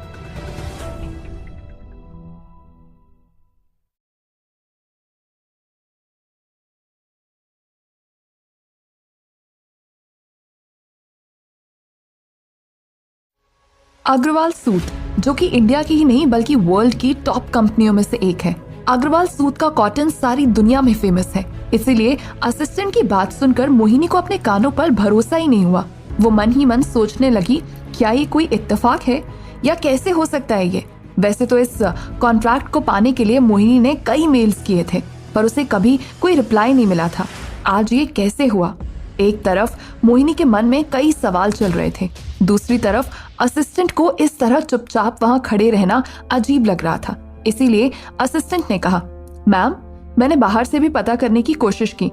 अग्रवाल सूत, जो कि इंडिया की ही नहीं बल्कि वर्ल्ड की टॉप कंपनियों में से एक है। अग्रवाल सूत का कॉटन सारी दुनिया में फेमस है। इसीलिए असिस्टेंट की बात सुनकर मोहिनी को अपने कानों पर भरोसा ही नहीं हुआ। वो मन ही मन सोचने लगी, क्या ये कोई इत्तेफाक है या कैसे हो सकता है ये? वैसे तो इस कॉन्ट्रैक्ट को पाने के लिए मोहिनी ने कई मेल्स किए थे, पर उसे कभी कोई रिप्लाई नहीं मिला था। आज ये कैसे हुआ? एक तरफ मोहिनी के मन में कई सवाल चल रहे थे, दूसरी तरफ असिस्टेंट को इस तरह चुपचाप वहां खड़े रहना अजीब लग रहा था। इसीलिए असिस्टेंट ने कहा, मैम, मैंने बाहर से भी पता करने की कोशिश की।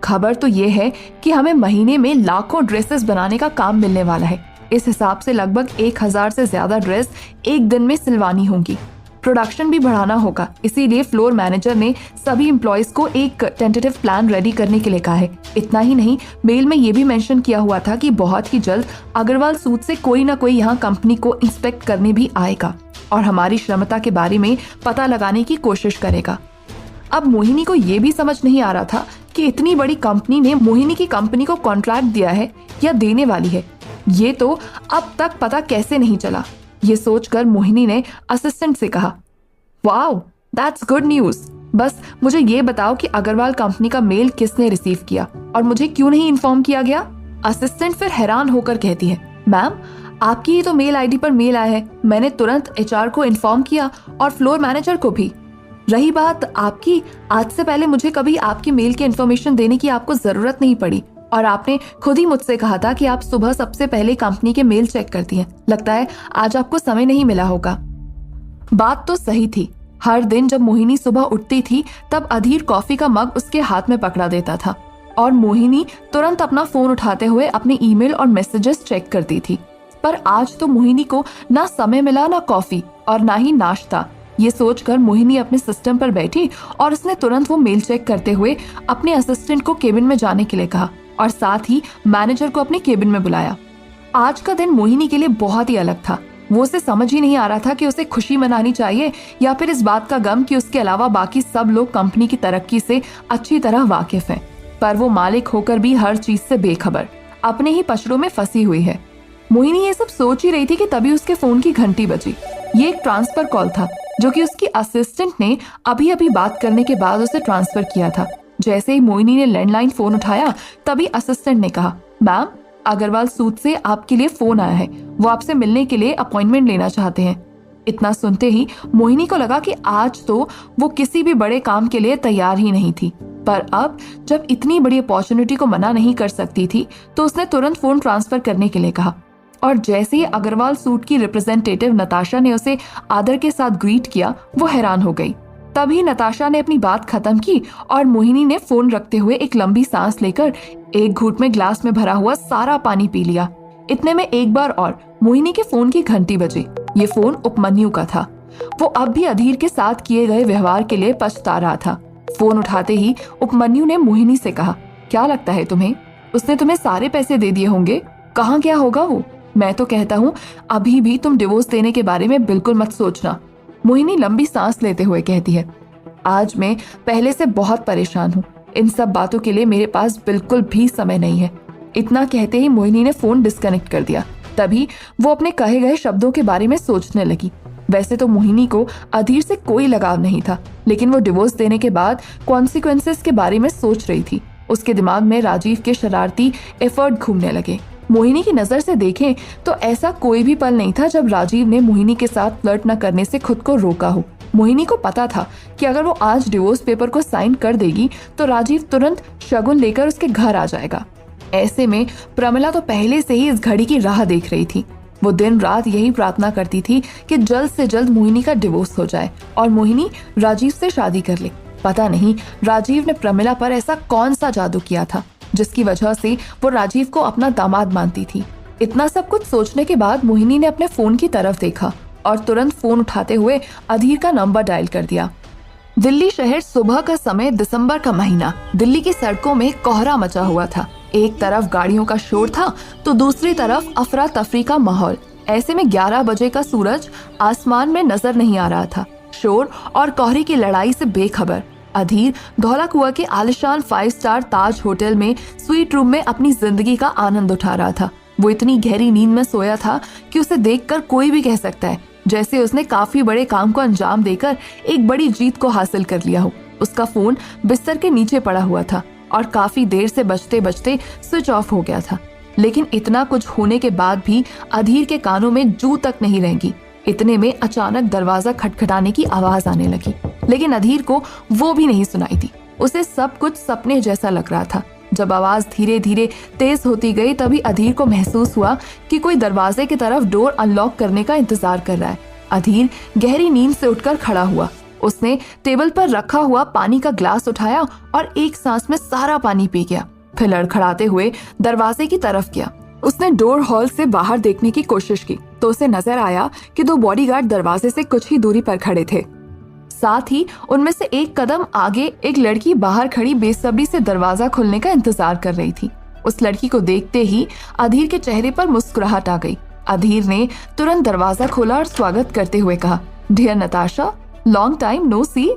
खबर तो ये है कि हमें महीने में लाखों ड्रेसेस बनाने का काम मिलने वाला है। इस हिसाब से लगभग 1000 से ज्यादा ड्रेस एक दिन में सिलवानी होंगी। प्रोडक्शन भी बढ़ाना होगा, इसीलिए फ्लोर मैनेजर ने सभी एम्प्लॉयज को एक टेंटेटिव प्लान रेडी करने के लिए कहा है। इतना ही नहीं, मेल में ये भी मेंशन किया हुआ था कि बहुत ही जल्द अग्रवाल सूट से कोई ना कोई यहाँ कंपनी को इंस्पेक्ट करने भी आएगा और हमारी क्षमता के बारे में पता लगाने की कोशिश करेगा। अब मोहिनी को ये भी समझ नहीं आ रहा था कि इतनी बड़ी कंपनी ने मोहिनी की कंपनी को कॉन्ट्रैक्ट दिया है या देने वाली है। ये तो अब तक पता कैसे नहीं चला। ये सोचकर मोहिनी ने असिस्टेंट से कहा, वाओ, दैट्स गुड न्यूज। बस मुझे ये बताओ कि अग्रवाल कंपनी का मेल किसने रिसीव किया और मुझे क्यों नहीं इन्फॉर्म किया गया? असिस्टेंट फिर हैरान होकर कहती है, मैम, आपकी ही तो मेल आईडी पर मेल आया है। मैंने तुरंत एचआर को इन्फॉर्म किया और फ्लोर मैनेजर को भी। रही बात आपकी, आज से पहले मुझे कभी आपकी मेल की इन्फॉर्मेशन देने की आपको जरूरत नहीं पड़ी और आपने खुद ही मुझसे कहा था कि आप सुबह सबसे पहले कंपनी के मेल चेक करती हैं। लगता है आज आपको समय नहीं मिला होगा। बात तो सही थी। हर दिन जब मोहिनी सुबह उठती थी तब अधीर कॉफी का मग उसके हाथ में पकड़ा देता था और मोहिनी तुरंत अपना फोन उठाते हुए अपने ईमेल और मैसेजेस चेक करती थी। पर आज तो मोहिनी को ना समय मिला, ना कॉफी और ना ही नाश्ता। ये सोचकर मोहिनी अपने सिस्टम पर बैठी और उसने तुरंत वो मेल चेक करते हुए अपने असिस्टेंट को केबिन में जाने के लिए कहा और साथ ही मैनेजर को अपने केबिन में बुलाया। आज का दिन मोहिनी के लिए बहुत ही अलग था। वो उसे समझ ही नहीं आ रहा था कि उसे खुशी मनानी चाहिए या फिर इस बात का गम कि उसके अलावा बाकी सब लोग कंपनी की तरक्की से अच्छी तरह वाकिफ हैं। पर वो मालिक होकर भी हर चीज से बेखबर, अपने ही पचड़ों में फंसी हुई है। मोहिनी ये सब सोच ही रही थी कि तभी उसके फोन की घंटी बजी। ये एक ट्रांसफर कॉल था जो कि उसकी असिस्टेंट ने अभी अभी बात करने के बाद उसे ट्रांसफर किया था। जैसे ही मोहिनी ने लैंडलाइन फोन उठाया तभी असिस्टेंट ने कहा, मैम, अग्रवाल सूट से आपके लिए फोन आया है। वो आपसे मिलने के लिए अपॉइंटमेंट लेना चाहते हैं। इतना सुनते ही मोहिनी को लगा कि आज तो वो किसी भी बड़े काम के लिए तैयार ही नहीं थी। पर अब जब इतनी बड़ी अपॉर्चुनिटी को मना नहीं कर सकती थी तो उसने तुरंत फोन ट्रांसफर करने के लिए कहा। और जैसे ही अग्रवाल सूट की रिप्रेजेंटेटिव नताशा ने उसे आदर के साथ ग्रीट किया, वो हैरान हो गई। तभी नताशा ने अपनी बात खत्म की और मोहिनी ने फोन रखते हुए एक लंबी सांस लेकर एक घूंट में ग्लास में भरा हुआ सारा पानी पी लिया। इतने में एक बार और मोहिनी के फोन की घंटी बजी। ये फोन उपमन्यु का था। वो अब भी अधीर के साथ किए गए व्यवहार के लिए पछता रहा था। फोन उठाते ही उपमन्यु ने मोहिनी से कहा, क्या लगता है तुम्हें, उसने तुम्हें सारे पैसे दे दिए होंगे, कहाँ गया होगा वो? मैं तो कहता हूँ अभी भी तुम डिवोर्स देने के बारे में बिल्कुल मत सोचना। मोहिनी लंबी सांस लेते हुए कहती है, आज मैं पहले से बहुत परेशान हूँ। इन सब बातों के लिए मेरे पास बिल्कुल भी समय नहीं है। इतना कहते ही मोहिनी ने फोन डिस्कनेक्ट कर दिया। तभी वो अपने कहे गए शब्दों के बारे में सोचने लगी। वैसे तो मोहिनी को अधीर से कोई लगाव नहीं था, लेकिन वो डिवोर्स देने के बाद कॉन्सिक्वेंसेस के बारे में सोच रही थी। उसके दिमाग में राजीव के शरारती एफर्ट घूमने लगे। मोहिनी की नजर से देखें तो ऐसा कोई भी पल नहीं था जब राजीव ने मोहिनी के साथ फ्लर्ट न करने से खुद को रोका हो। मोहिनी को पता था कि अगर वो आज डिवोर्स पेपर को साइन कर देगी तो राजीव तुरंत शगुन लेकर उसके घर आ जाएगा। ऐसे में प्रमिला तो पहले से ही इस घड़ी की राह देख रही थी। वो दिन रात यही प्रार्थना करती थी कि जल्द से जल्द मोहिनी का डिवोर्स हो जाए और मोहिनी राजीव से शादी कर ले। पता नहीं राजीव ने प्रमिला पर ऐसा कौन सा जादू किया था जिसकी वजह से वो राजीव को अपना दामाद मानती थी। इतना सब कुछ सोचने के बाद मोहिनी ने अपने फोन की तरफ देखा और तुरंत फोन उठाते हुए अधीर का नंबर डायल कर दिया। दिल्ली शहर, सुबह का समय, दिसंबर का महीना। दिल्ली की सड़कों में कोहरा मचा हुआ था। एक तरफ गाड़ियों का शोर था तो दूसरी तरफ अफरा तफरी का माहौल। ऐसे में 11 बजे का सूरज आसमान में नजर नहीं आ रहा था। शोर और कोहरे की लड़ाई से बेखबर अधीर धौलाकुआं के आलिशान 5 स्टार ताज होटल में स्वीट रूम में अपनी जिंदगी का आनंद उठा रहा था। वो इतनी गहरी नींद में सोया था कि उसे देखकर कोई भी कह सकता है जैसे उसने काफी बड़े काम को अंजाम देकर एक बड़ी जीत को हासिल कर लिया हो। उसका फोन बिस्तर के नीचे पड़ा हुआ था और काफी देर से बजते बजते स्विच ऑफ हो गया था। लेकिन इतना कुछ होने के बाद भी अधीर के कानों में जू तक नहीं रहेंगी। इतने में अचानक दरवाजा खटखटाने की आवाज आने लगी, लेकिन अधीर को वो भी नहीं सुनाई दी। उसे सब कुछ सपने जैसा लग रहा था। जब आवाज धीरे धीरे तेज होती गई तभी अधीर को महसूस हुआ कि कोई दरवाजे की तरफ डोर अनलॉक करने का इंतजार कर रहा है। अधीर गहरी नींद से उठकर खड़ा हुआ। उसने टेबल पर रखा हुआ पानी का ग्लास उठाया और एक सांस में सारा पानी पी गया। फिर लड़खड़ाते हुए दरवाजे की तरफ गया। उसने डोर हॉल से बाहर देखने की कोशिश की तो उसे नजर आया कि 2 बॉडीगार्ड दरवाजे से कुछ ही दूरी पर खड़े थे। साथ ही उनमें से एक कदम आगे एक लड़की बाहर खड़ी बेसब्री से दरवाजा खुलने का इंतजार कर रही थी। उस लड़की को देखते ही अधीर के चेहरे पर मुस्कुराहट आ गई। अधीर ने तुरंत दरवाजा खोला और स्वागत करते हुए कहा, dear Natasha, long time no see.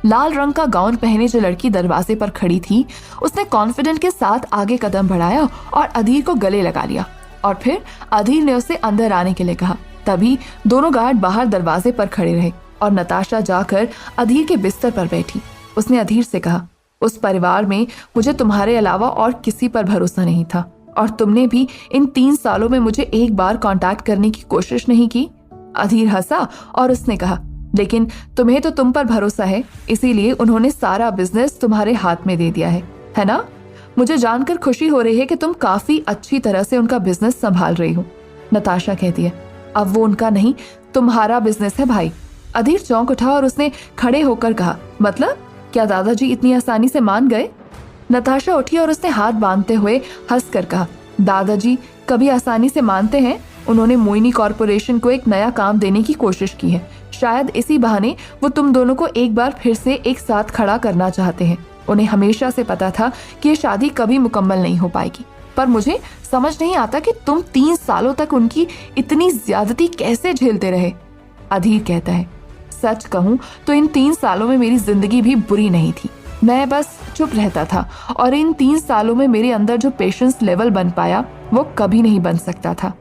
लाल रंग का गाउन पहने जो लड़की दरवाजे पर खड़ी थी उसने कॉन्फिडेंट के साथ आगे कदम बढ़ाया और अधीर को गले लगा लिया और फिर अधीर ने उसे अंदर आने के लिए कहा। तभी दोनों गार्ड बाहर दरवाजे पर खड़े रहे और नताशा जाकर अधीर के बिस्तर पर बैठी। उसने अधीर से कहा, उस परिवार में मुझे तुम्हारे अलावा और किसी पर भरोसा नहीं था और तुमने भी इन 3 सालों में मुझे एक बार कांटेक्ट करने की कोशिश नहीं की। अधीर हंसा और उसने कहा, लेकिन तुम्हें तो तुम पर भरोसा है, इसीलिए उन्होंने सारा बिजनेस तुम्हारे हाथ में दे दिया है ना? मुझे जानकर खुशी हो रही है कि तुम काफी अच्छी तरह से उनका बिजनेस संभाल रही हो। नताशा कहती है, अब वो उनका नहीं तुम्हारा बिजनेस है भाई। अधीर चौंक उठा और उसने खड़े होकर कहा, मतलब क्या दादाजी इतनी आसानी से मान गए? नताशा उठी और उसने हाथ बांधते हुए हंसकर कहा, दादाजी कभी आसानी से मानते हैं? उन्होंने मोहिनी कॉर्पोरेशन को एक नया काम देने की कोशिश की है। शायद इसी बहाने वो तुम दोनों को एक बार फिर से एक साथ खड़ा करना चाहते हैं। उन्हें हमेशा से पता था कि ये शादी कभी मुकम्मल नहीं हो पाएगी, पर मुझे समझ नहीं आता कि तुम 3 सालों तक उनकी इतनी ज्यादती कैसे झेलते रहे। अधीर कहता है, सच कहूँ तो इन 3 सालों में मेरी जिंदगी भी बुरी नहीं थी। मैं बस चुप रहता था और इन 3 सालों में मेरे अंदर जो पेशेंस लेवल बन पाया वो कभी नहीं बन सकता था।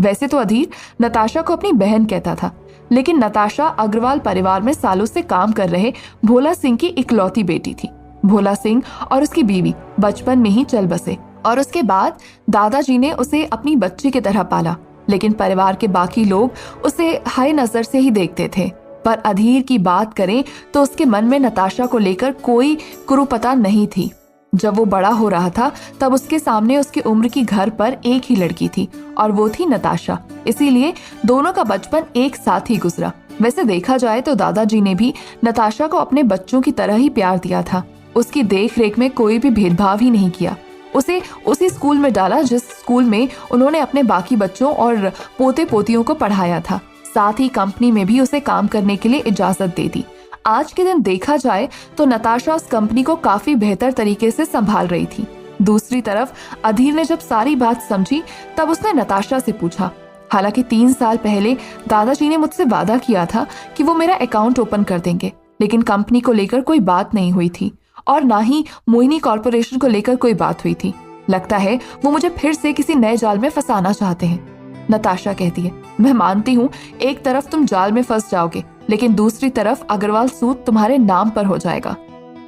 वैसे तो अधीर नताशा को अपनी बहन कहता था, लेकिन नताशा अग्रवाल परिवार में सालों से काम कर रहे भोला सिंह की इकलौती बेटी थी। भोला सिंह और उसकी बीवी बचपन में ही चल बसे और उसके बाद दादाजी ने उसे अपनी बच्ची की तरह पाला, लेकिन परिवार के बाकी लोग उसे हाय नजर से ही देखते थे। पर अधीर की बात करें तो उसके मन में नताशा को लेकर कोई कुरूपता नहीं थी। जब वो बड़ा हो रहा था तब उसके सामने उसकी उम्र की घर पर एक ही लड़की थी और वो थी नताशा। इसीलिए दोनों का बचपन एक साथ ही गुजरा। वैसे देखा जाए तो दादाजी ने भी नताशा को अपने बच्चों की तरह ही प्यार दिया था। उसकी देख रेख में कोई भी भेदभाव ही नहीं किया। उसे उसी स्कूल में डाला जिस स्कूल में उन्होंने अपने बाकी बच्चों और पोते पोतियों को पढ़ाया था। साथ ही कंपनी में भी उसे काम करने के लिए इजाजत दे दी। आज के दिन देखा जाए तो नताशा उस कंपनी को काफी बेहतर तरीके से संभाल रही थी। दूसरी तरफ अधीर ने जब सारी बात समझी तब उसने नताशा से पूछा। हालांकि 3 साल पहले दादाजी ने मुझसे वादा किया था कि वो मेरा अकाउंट ओपन कर देंगे, लेकिन कंपनी को लेकर कोई बात नहीं हुई थी और ना ही मोहिनी कॉर्पोरेशन को लेकर कोई बात हुई थी। लगता है वो मुझे फिर से किसी नए जाल में फंसाना चाहते हैं। नताशा कहती है, मैं मानती हूँ एक तरफ तुम जाल में फंस जाओगे, लेकिन दूसरी तरफ अग्रवाल सूद तुम्हारे नाम पर हो जाएगा।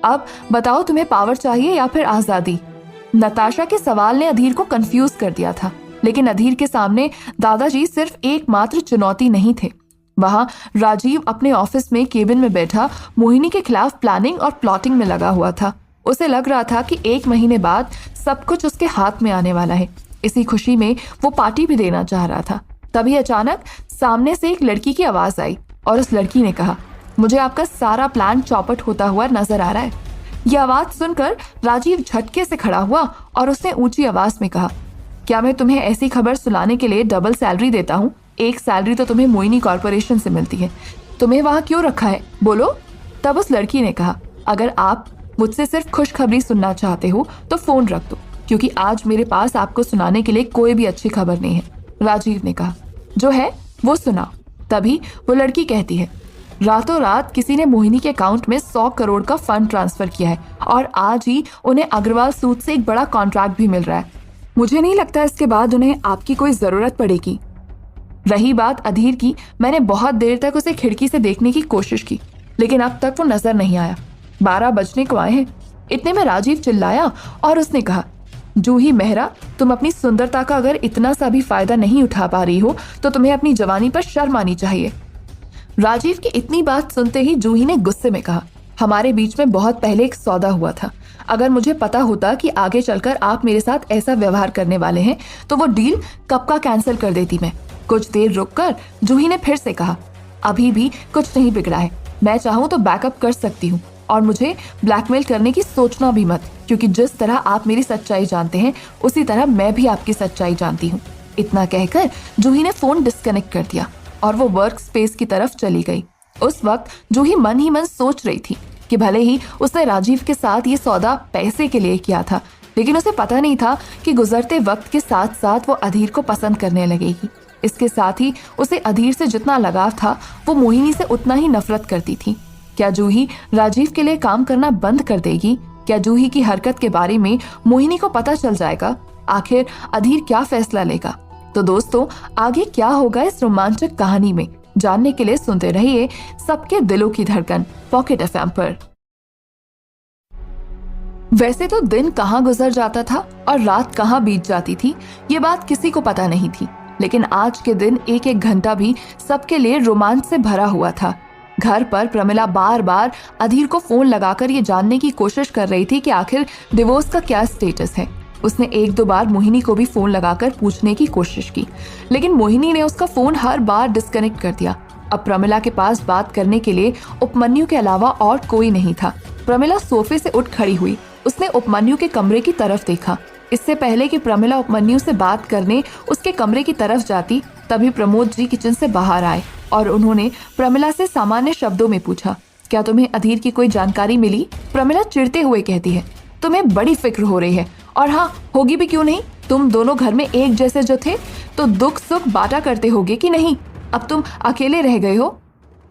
अब बताओ, तुम्हें पावर चाहिए या फिर आजादी? नताशा के सवाल ने अधीर को कंफ्यूज कर दिया था, लेकिन अधीर के सामने दादाजी सिर्फ एकमात्र चुनौती नहीं थे। वहां राजीव अपने ऑफिस में केबिन में बैठा मोहिनी के खिलाफ प्लानिंग और प्लॉटिंग में लगा हुआ था। उसे लग रहा था कि 1 महीने बाद सब कुछ उसके हाथ में आने वाला है। इसी खुशी में वो पार्टी भी देना चाह रहा था। तभी अचानक सामने से एक लड़की की आवाज आई और उस लड़की ने कहा, मुझे आपका सारा प्लान चौपट होता हुआ नजर आ रहा है। यह आवाज सुनकर राजीव झटके से खड़ा हुआ और उसने ऊंची आवाज में कहा, क्या मैं तुम्हें ऐसी खबर सुनाने के लिए डबल सैलरी देता हूँ? एक सैलरी तो तुम्हें मोहिनी कॉर्पोरेशन से मिलती है, तुम्हें वहां क्यों रखा है, बोलो। तब उस लड़की ने कहा, अगर आप मुझसे सिर्फ खुशखबरी सुनना चाहते हो तो फोन रख दो, क्योंकि आज मेरे पास आपको सुनाने के लिए कोई भी अच्छी खबर नहीं है। राजीव ने कहा, जो है वो सुनाओ। तभी वो लड़की कहती है, रातों रात किसी ने मोहिनी के अकाउंट में 100 करोड़ का फंड ट्रांसफर किया है और आज ही उन्हें अग्रवाल सूद से एक बड़ा कॉन्ट्रैक्ट भी मिल रहा है। मुझे नहीं लगता इसके बाद उन्हें आपकी कोई जरूरत पड़ेगी। रही बात अधीर की, मैंने बहुत देर तक उसे खिड़की से देखने की कोशिश की, लेकिन अब तक वो नजर नहीं आया। 12 बजने को आए हैं। इतने में राजीव चिल्लाया और उसने कहा, जूही मेहरा, तुम अपनी सुंदरता का अगर इतना सा भी फायदा नहीं उठा पा रही हो तो तुम्हें अपनी जवानी पर शर्म आनी चाहिए। राजीव की इतनी बात सुनते ही जूही ने गुस्से में कहा, हमारे बीच में बहुत पहले एक सौदा हुआ था। अगर मुझे पता होता कि आगे चलकर आप मेरे साथ ऐसा व्यवहार करने वाले हैं तो वो डील कब का कैंसिल कर देती मैं। कुछ देर रुककर जूही ने फिर से कहा, अभी भी कुछ नहीं बिगड़ा है। मैं चाहूं तो बैकअप कर सकती हूँ और मुझे ब्लैकमेल करने की सोचना भी मत, क्योंकि जिस तरह आप मेरी सच्चाई जानते हैं उसी तरह मैं भी आपकी सच्चाई जानती हूँ। इतना कहकर जूही ने फोन डिस्कनेक्ट कर दिया और वो वर्क स्पेस की तरफ चली गई। उस वक्त जूही मन ही मन सोच रही थी कि भले ही उसने राजीव के साथ ये सौदा पैसे के लिए किया था, लेकिन उसे पता नहीं था कि गुजरते वक्त के साथ साथ वो अधीर को पसंद करने लगेगी। इसके साथ ही उसे अधीर से जितना लगाव था वो मोहिनी से उतना ही नफरत करती थी। क्या जूही राजीव के लिए काम करना बंद कर देगी? क्या जूही की हरकत के बारे में मोहिनी को पता चल जाएगा? आखिर अधीर क्या फैसला लेगा? तो दोस्तों, आगे क्या होगा इस रोमांचक कहानी में जानने के लिए सुनते रहिए सबके दिलों की धड़कन पॉकेट एफएम पर। वैसे तो दिन कहाँ गुजर जाता था और रात कहाँ बीत जाती थी, ये बात किसी को पता नहीं थी, लेकिन आज के दिन एक एक घंटा भी सबके लिए रोमांच से भरा हुआ था। घर पर प्रमिला बार बार अधीर को फोन लगाकर ये जानने की कोशिश कर रही थी कि आखिर डिवोर्स का क्या स्टेटस है। उसने 1-2 बार मोहिनी को भी फोन लगाकर पूछने की कोशिश की, लेकिन मोहिनी ने उसका फोन हर बार डिस्कनेक्ट कर दिया। अब प्रमिला के पास बात करने के लिए उपमन्यु के अलावा और कोई नहीं था। प्रमिला सोफे से उठ खड़ी हुई। उसने उपमन्यु के कमरे की तरफ देखा। इससे पहले कि प्रमिला उपमन्यु से बात करने उसके कमरे की तरफ जाती, तभी प्रमोद जी किचन से बाहर आए और उन्होंने प्रमिला से सामान्य शब्दों में पूछा, क्या तुम्हें अधीर की कोई जानकारी मिली? प्रमिला चिढ़ते हुए कहती है, तुम्हें बड़ी फिक्र हो रही है, और हाँ, होगी भी क्यों नहीं। तुम दोनों घर में एक जैसे जो थे तो दुख सुख बांटा करते होगे कि नहीं? अब तुम अकेले रह गए हो।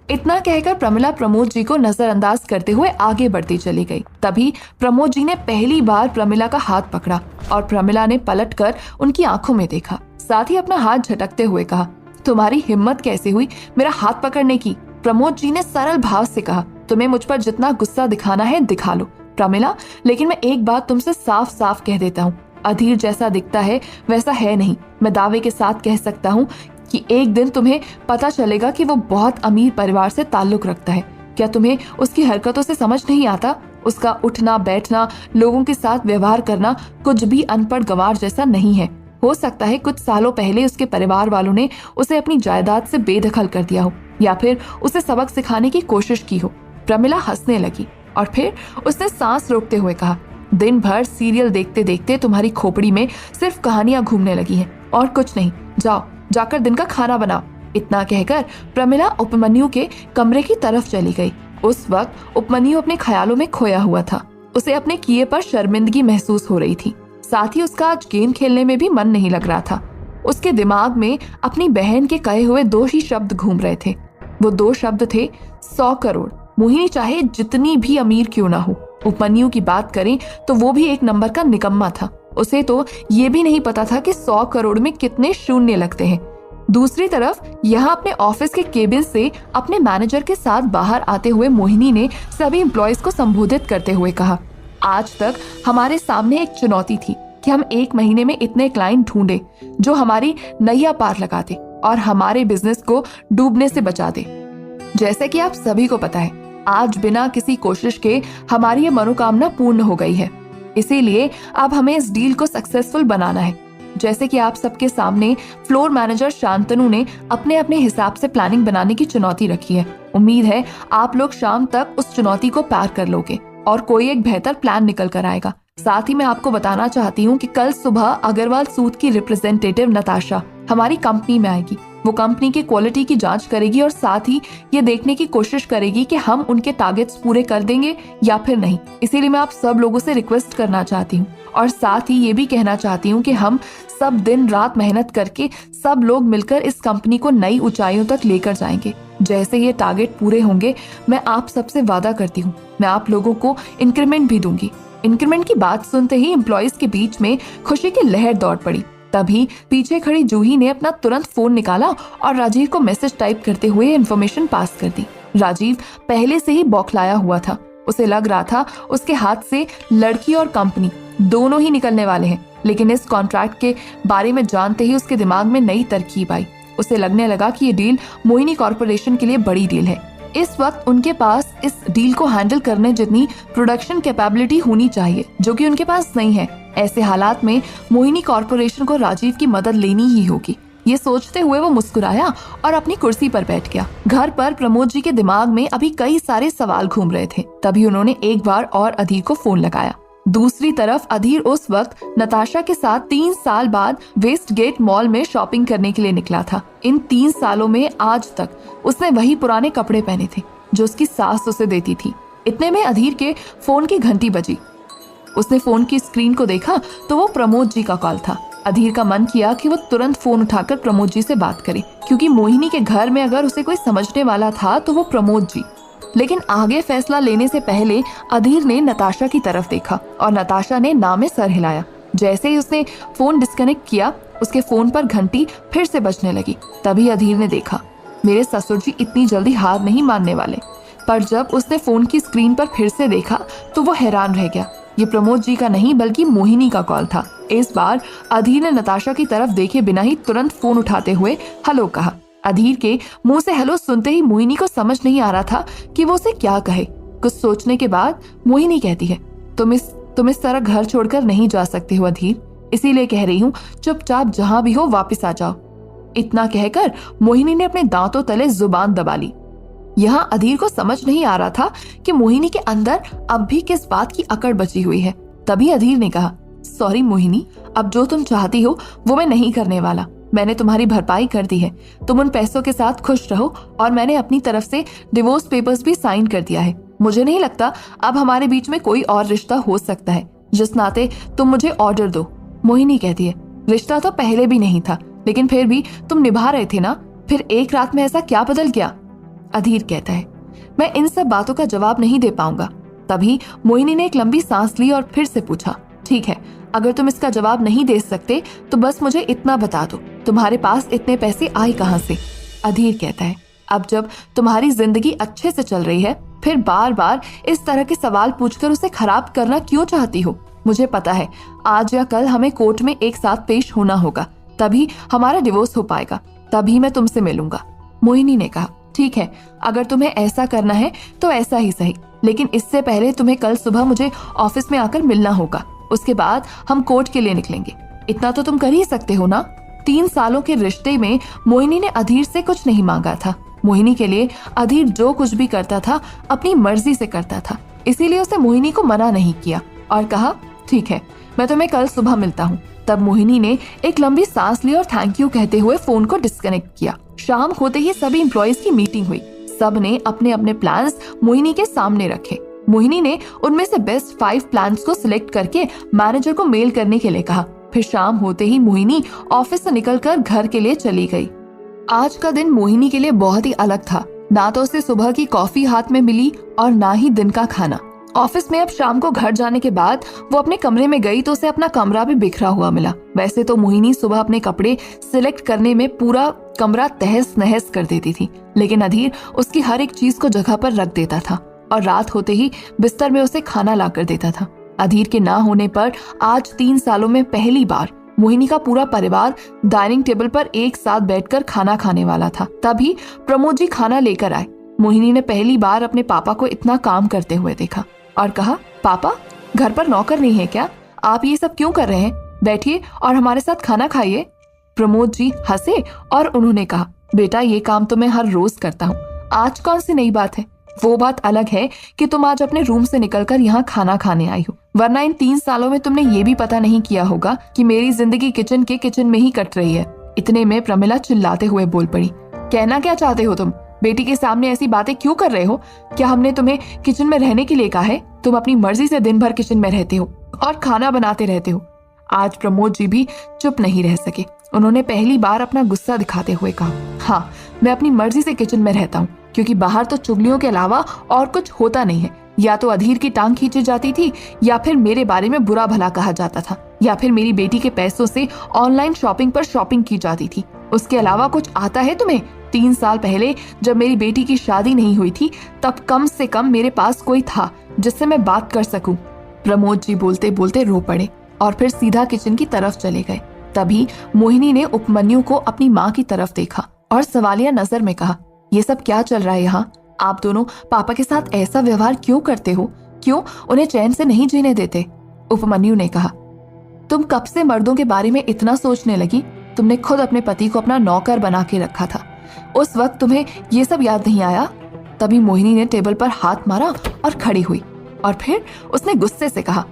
इतना कहकर प्रमिला प्रमोद जी को नजरअंदाज करते हुए आगे बढ़ती चली गई। तभी प्रमोद जी ने पहली बार प्रमिला का हाथ पकड़ा और प्रमिला ने पलटकर उनकी आंखों में देखा, साथ ही अपना हाथ झटकते हुए कहा, तुम्हारी हिम्मत कैसे हुई मेरा हाथ पकड़ने की? प्रमोद जी ने सरल भाव से कहा, तुम्हें मुझ पर जितना गुस्सा दिखाना है दिखा लो प्रमिला, लेकिन मैं एक बात तुमसे साफ साफ कह देता हूँ, अधीर जैसा दिखता है वैसा है नहीं। मैं दावे के साथ कह सकता हूँ कि एक दिन तुम्हें पता चलेगा कि वो बहुत अमीर परिवार से ताल्लुक रखता है। क्या तुम्हें उसकी हरकतों से समझ नहीं आता? उसका उठना बैठना, लोगों के साथ व्यवहार करना कुछ भी अनपढ़ गंवार जैसा नहीं है। हो सकता है कुछ सालों पहले उसके परिवार वालों ने उसे अपनी जायदाद से बेदखल कर दिया हो या फिर उसे सबक सिखाने की कोशिश की हो। प्रमिला हंसने लगी और फिर उसने सांस रोकते हुए कहा, दिन भर सीरियल देखते देखते तुम्हारी खोपड़ी में सिर्फ कहानियां घूमने लगी हैं और कुछ नहीं। जाओ जाकर दिन का खाना बनाओ। इतना कहकर प्रमिला उपमन्यु के कमरे की तरफ चली गई। उस वक्त उपमन्यु अपने ख्यालों में खोया हुआ था। उसे अपने किए पर शर्मिंदगी महसूस हो रही थी। साथ ही उसका आज गेम खेलने में भी मन नहीं लग रहा था। उसके दिमाग में अपनी बहन के कहे हुए 2 ही शब्द घूम रहे थे। वो 2 शब्द थे 100 करोड़। मोहिनी चाहे जितनी भी अमीर क्यों ना हो, उपमन्यु की बात करें तो वो भी एक नंबर का निकम्मा था। उसे तो ये भी नहीं पता था कि 100 करोड़ में कितने शून्य लगते हैं। दूसरी तरफ यहाँ अपने ऑफिस के केबिन से अपने मैनेजर के साथ बाहर आते हुए मोहिनी ने सभी एम्प्लॉयज को संबोधित करते हुए कहा, आज तक हमारे सामने एक चुनौती थी कि हम 1 महीने में इतने क्लाइंट ढूंढे जो हमारी नैया पार लगा दे और हमारे बिजनेस को डूबने से बचा दे। जैसे कि आप सभी को पता है, आज बिना किसी कोशिश के हमारी ये मनोकामना पूर्ण हो गई है। इसीलिए अब हमें इस डील को सक्सेसफुल बनाना है। जैसे कि आप सबके सामने फ्लोर मैनेजर शांतनु ने अपने अपने हिसाब से प्लानिंग बनाने की चुनौती रखी है। उम्मीद है आप लोग शाम तक उस चुनौती को पार कर लोगे और कोई एक बेहतर प्लान निकल कर आएगा। साथ ही मैं आपको बताना चाहती हूँ कि कल सुबह अग्रवाल सूद की रिप्रेजेंटेटिव नताशा हमारी कंपनी में आएगी। वो कंपनी की क्वालिटी की जांच करेगी और साथ ही ये देखने की कोशिश करेगी कि हम उनके टारगेट्स पूरे कर देंगे या फिर नहीं। इसीलिए मैं आप सब लोगों से रिक्वेस्ट करना चाहती हूँ और साथ ही ये भी कहना चाहती हूँ कि हम सब दिन रात मेहनत करके सब लोग मिलकर इस कंपनी को नई ऊंचाइयों तक लेकर जाएंगे। जैसे ये टारगेट पूरे होंगे, मैं आप सबसे वादा करती हूँ मैं आप लोगों को इंक्रीमेंट भी दूंगी। इंक्रीमेंट की बात सुनते ही एम्प्लॉयज के बीच में खुशी की लहर दौड़ पड़ी। तभी पीछे खड़ी जूही ने अपना तुरंत फोन निकाला और राजीव को मैसेज टाइप करते हुए इन्फॉर्मेशन पास कर दी। राजीव पहले से ही बौखलाया हुआ था। उसे लग रहा था उसके हाथ से लड़की और कंपनी दोनों ही निकलने वाले हैं। लेकिन इस कॉन्ट्रैक्ट के बारे में जानते ही उसके दिमाग में नई तरकीब आई। उसे लगने लगा कि ये डील मोहिनी कॉर्पोरेशन के लिए बड़ी डील है। इस वक्त उनके पास इस डील को हैंडल करने जितनी प्रोडक्शन कैपेबिलिटी होनी चाहिए, जो कि उनके पास नहीं है। ऐसे हालात में मोहिनी कॉर्पोरेशन को राजीव की मदद लेनी ही होगी। ये सोचते हुए वो मुस्कुराया और अपनी कुर्सी पर बैठ गया। घर पर प्रमोद जी के दिमाग में अभी कई सारे सवाल घूम रहे थे। तभी उन्होंने एक बार और अधीर को फोन लगाया। दूसरी तरफ अधीर उस वक्त नताशा के साथ 3 साल बाद वेस्ट गेट मॉल में शॉपिंग करने के लिए निकला था। इन 3 सालों में आज तक उसने वही पुराने कपड़े पहने थे जो उसकी सास उसे देती थी। इतने में अधीर के फोन की घंटी बजी। उसने फोन की स्क्रीन को देखा तो वो प्रमोद जी का कॉल था। अधीर का मन किया कि वो तुरंत फोन उठाकर प्रमोद जी से बात करे, क्योंकि मोहिनी के घर में अगर उसे कोई समझने वाला था तो वो प्रमोद जी। लेकिन आगे फैसला लेने से पहले अधीर ने नताशा की तरफ देखा और नताशा ने ना में सर हिलाया। जैसे ही उसने फोन डिस्कनेक्ट किया, उसके फोन पर घंटी फिर से बजने लगी। तभी अधीर ने देखा, मेरे ससुर जी इतनी जल्दी हार नहीं मानने वाले। पर जब उसने फोन की स्क्रीन पर फिर से देखा तो वो हैरान रह गया। ये प्रमोद जी का नहीं बल्कि मोहिनी का कॉल था। इस बार अधीर ने नताशा की तरफ देखे बिना ही तुरंत फोन उठाते हुए हेलो कहा। अधीर के मुंह से हेलो सुनते ही मोहिनी को समझ नहीं आ रहा था कि वो उसे क्या कहे। कुछ सोचने के बाद मोहिनी कहती है, तुम इस तरह घर छोड़कर नहीं जा सकते हो अधीर, इसीलिए कह रही हूँ चुपचाप जहां भी हो वापस आ जाओ। इतना कहकर मोहिनी ने अपने दांतों तले जुबान दबा ली। यहाँ अधीर को समझ नहीं आ रहा था कि मोहिनी के अंदर अब भी किस बात की अकड़ बची हुई है। तभी अधीर ने कहा, सॉरी मोहिनी, अब जो तुम चाहती हो वो मैं नहीं करने वाला। मैंने तुम्हारी भरपाई कर दी है, तुम उन पैसों के साथ खुश रहो और मैंने अपनी तरफ से डिवोर्स पेपर्स भी साइन कर दिया है। मुझे नहीं लगता अब हमारे बीच में कोई और रिश्ता हो सकता है, जिस नाते तुम मुझे ऑर्डर दो। मोहिनी कहती है, रिश्ता तो पहले भी नहीं था, लेकिन फिर भी तुम निभा रहे थे ना, फिर एक रात में ऐसा क्या बदल गया? अधीर कहता है, मैं इन सब बातों का जवाब नहीं दे पाऊंगा। तभी मोहिनी ने एक लंबी सांस ली और फिर से पूछा, ठीक है, अगर तुम इसका जवाब नहीं दे सकते तो बस मुझे इतना बता दो, तुम्हारे पास इतने पैसे आए कहाँ से? अधीर कहता है, अब जब तुम्हारी जिंदगी अच्छे से चल रही है, फिर बार बार इस तरह के सवाल पूछकर उसे खराब करना क्यों चाहती हो? मुझे पता है आज या कल हमें कोर्ट में एक साथ पेश होना होगा, तभी हमारा डिवोर्स हो पाएगा, तभी मैं तुमसे मिलूंगा। मोहिनी ने कहा, ठीक है, अगर तुम्हें ऐसा करना है तो ऐसा ही सही, लेकिन इससे पहले तुम्हें कल सुबह मुझे ऑफिस में आकर मिलना होगा। उसके बाद हम कोर्ट के लिए निकलेंगे। इतना तो तुम कर ही सकते हो ना? 3 सालों के रिश्ते में मोहिनी ने अधीर से कुछ नहीं मांगा था। मोहिनी के लिए अधीर जो कुछ भी करता था अपनी मर्जी से करता था, इसीलिए उसे मोहिनी को मना नहीं किया और कहा, ठीक है, मैं तुम्हें कल सुबह मिलता हूँ। तब मोहिनी ने एक लंबी सांस ली और थैंक यू कहते हुए फोन को डिस्कनेक्ट किया। शाम होते ही सभी एम्प्लॉयज की मीटिंग हुई। सब ने अपने अपने प्लान्स मोहिनी के सामने रखे। मोहिनी ने उनमें से बेस्ट 5 प्लान्स को सिलेक्ट करके मैनेजर को मेल करने के लिए कहा। फिर शाम होते ही मोहिनी ऑफिस से निकलकर घर के लिए चली गई। आज का दिन मोहिनी के लिए बहुत ही अलग था। ना तो उसे सुबह की कॉफी हाथ में मिली और ना ही दिन का खाना। ऑफिस में अब शाम को घर जाने के बाद वो अपने कमरे में गई तो उसे अपना कमरा भी बिखरा हुआ मिला। वैसे तो मोहिनी सुबह अपने कपड़े सिलेक्ट करने में पूरा कमरा तहस नहस कर देती थी, लेकिन अधीर उसकी हर एक चीज को जगह पर रख देता था और रात होते ही बिस्तर में उसे खाना ला कर देता था। अधीर के ना होने पर आज 3 सालों में पहली बार मोहिनी का पूरा परिवार डाइनिंग टेबल पर एक साथ बैठकर खाना खाने वाला था। तभी प्रमोद जी खाना लेकर आए। मोहिनी ने पहली बार अपने पापा को इतना काम करते हुए देखा और कहा, पापा घर पर नौकर नहीं है क्या? आप ये सब क्यों कर रहे हैं? बैठिए और हमारे साथ खाना खाइए। प्रमोद जी हंसे और उन्होंने कहा, बेटा ये काम तो मैं हर रोज करता हूँ, आज कौन सी नई बात है? वो बात अलग है कि तुम आज अपने रूम से निकलकर यहाँ खाना खाने आई हो, वरना इन 3 सालों में तुमने ये भी पता नहीं किया होगा कि मेरी जिंदगी किचन में ही कट रही है। इतने में प्रमिला चिल्लाते हुए बोल पड़ी, कहना क्या चाहते हो तुम? बेटी के सामने ऐसी बातें क्यों कर रहे हो? क्या हमने तुम्हें किचन में रहने के लिए कहा है? तुम अपनी मर्जी से दिन भर किचन में रहते हो और खाना बनाते रहते हो। आज प्रमोद जी भी चुप नहीं रह सके। उन्होंने पहली बार अपना गुस्सा दिखाते हुए कहा, हाँ मैं अपनी मर्जी से किचन में रहता हूँ, क्योंकि बाहर तो चुगलियों के अलावा और कुछ होता नहीं है। या तो अधीर की टांग खींची जाती थी, या फिर मेरे बारे में बुरा भला कहा जाता था, या फिर मेरी बेटी के पैसों से ऑनलाइन शॉपिंग पर शॉपिंग की जाती थी। उसके अलावा कुछ आता है तुम्हें? 3 साल पहले जब मेरी बेटी की शादी नहीं हुई थी, तब कम से कम मेरे पास कोई था जिससे मैं बात कर सकूं। प्रमोद जी बोलते बोलते रो पड़े और फिर सीधा किचन की तरफ चले गए। तभी मोहिनी ने उपमन्यु को अपनी माँ की तरफ देखा और सवालिया नजर में कहा, ये सब क्या चल रहा है यहाँ? आप दोनों पापा के साथ ऐसा व्यवहार क्यों करते हो? क्यों उन्हें चैन से नहीं जीने देते? उपमन्यु ने कहा, तुम कब से मर्दों के बारे में इतना सोचने लगी? तुमने खुद अपने पति को अपना नौकर बना के रखा था, उस वक्त तुम्हें ये सब याद नहीं आया? तभी मोहिनी ने टेबल पर हाथ मारा और खड़ी हुई और फिर उसने गुस्से से कहा,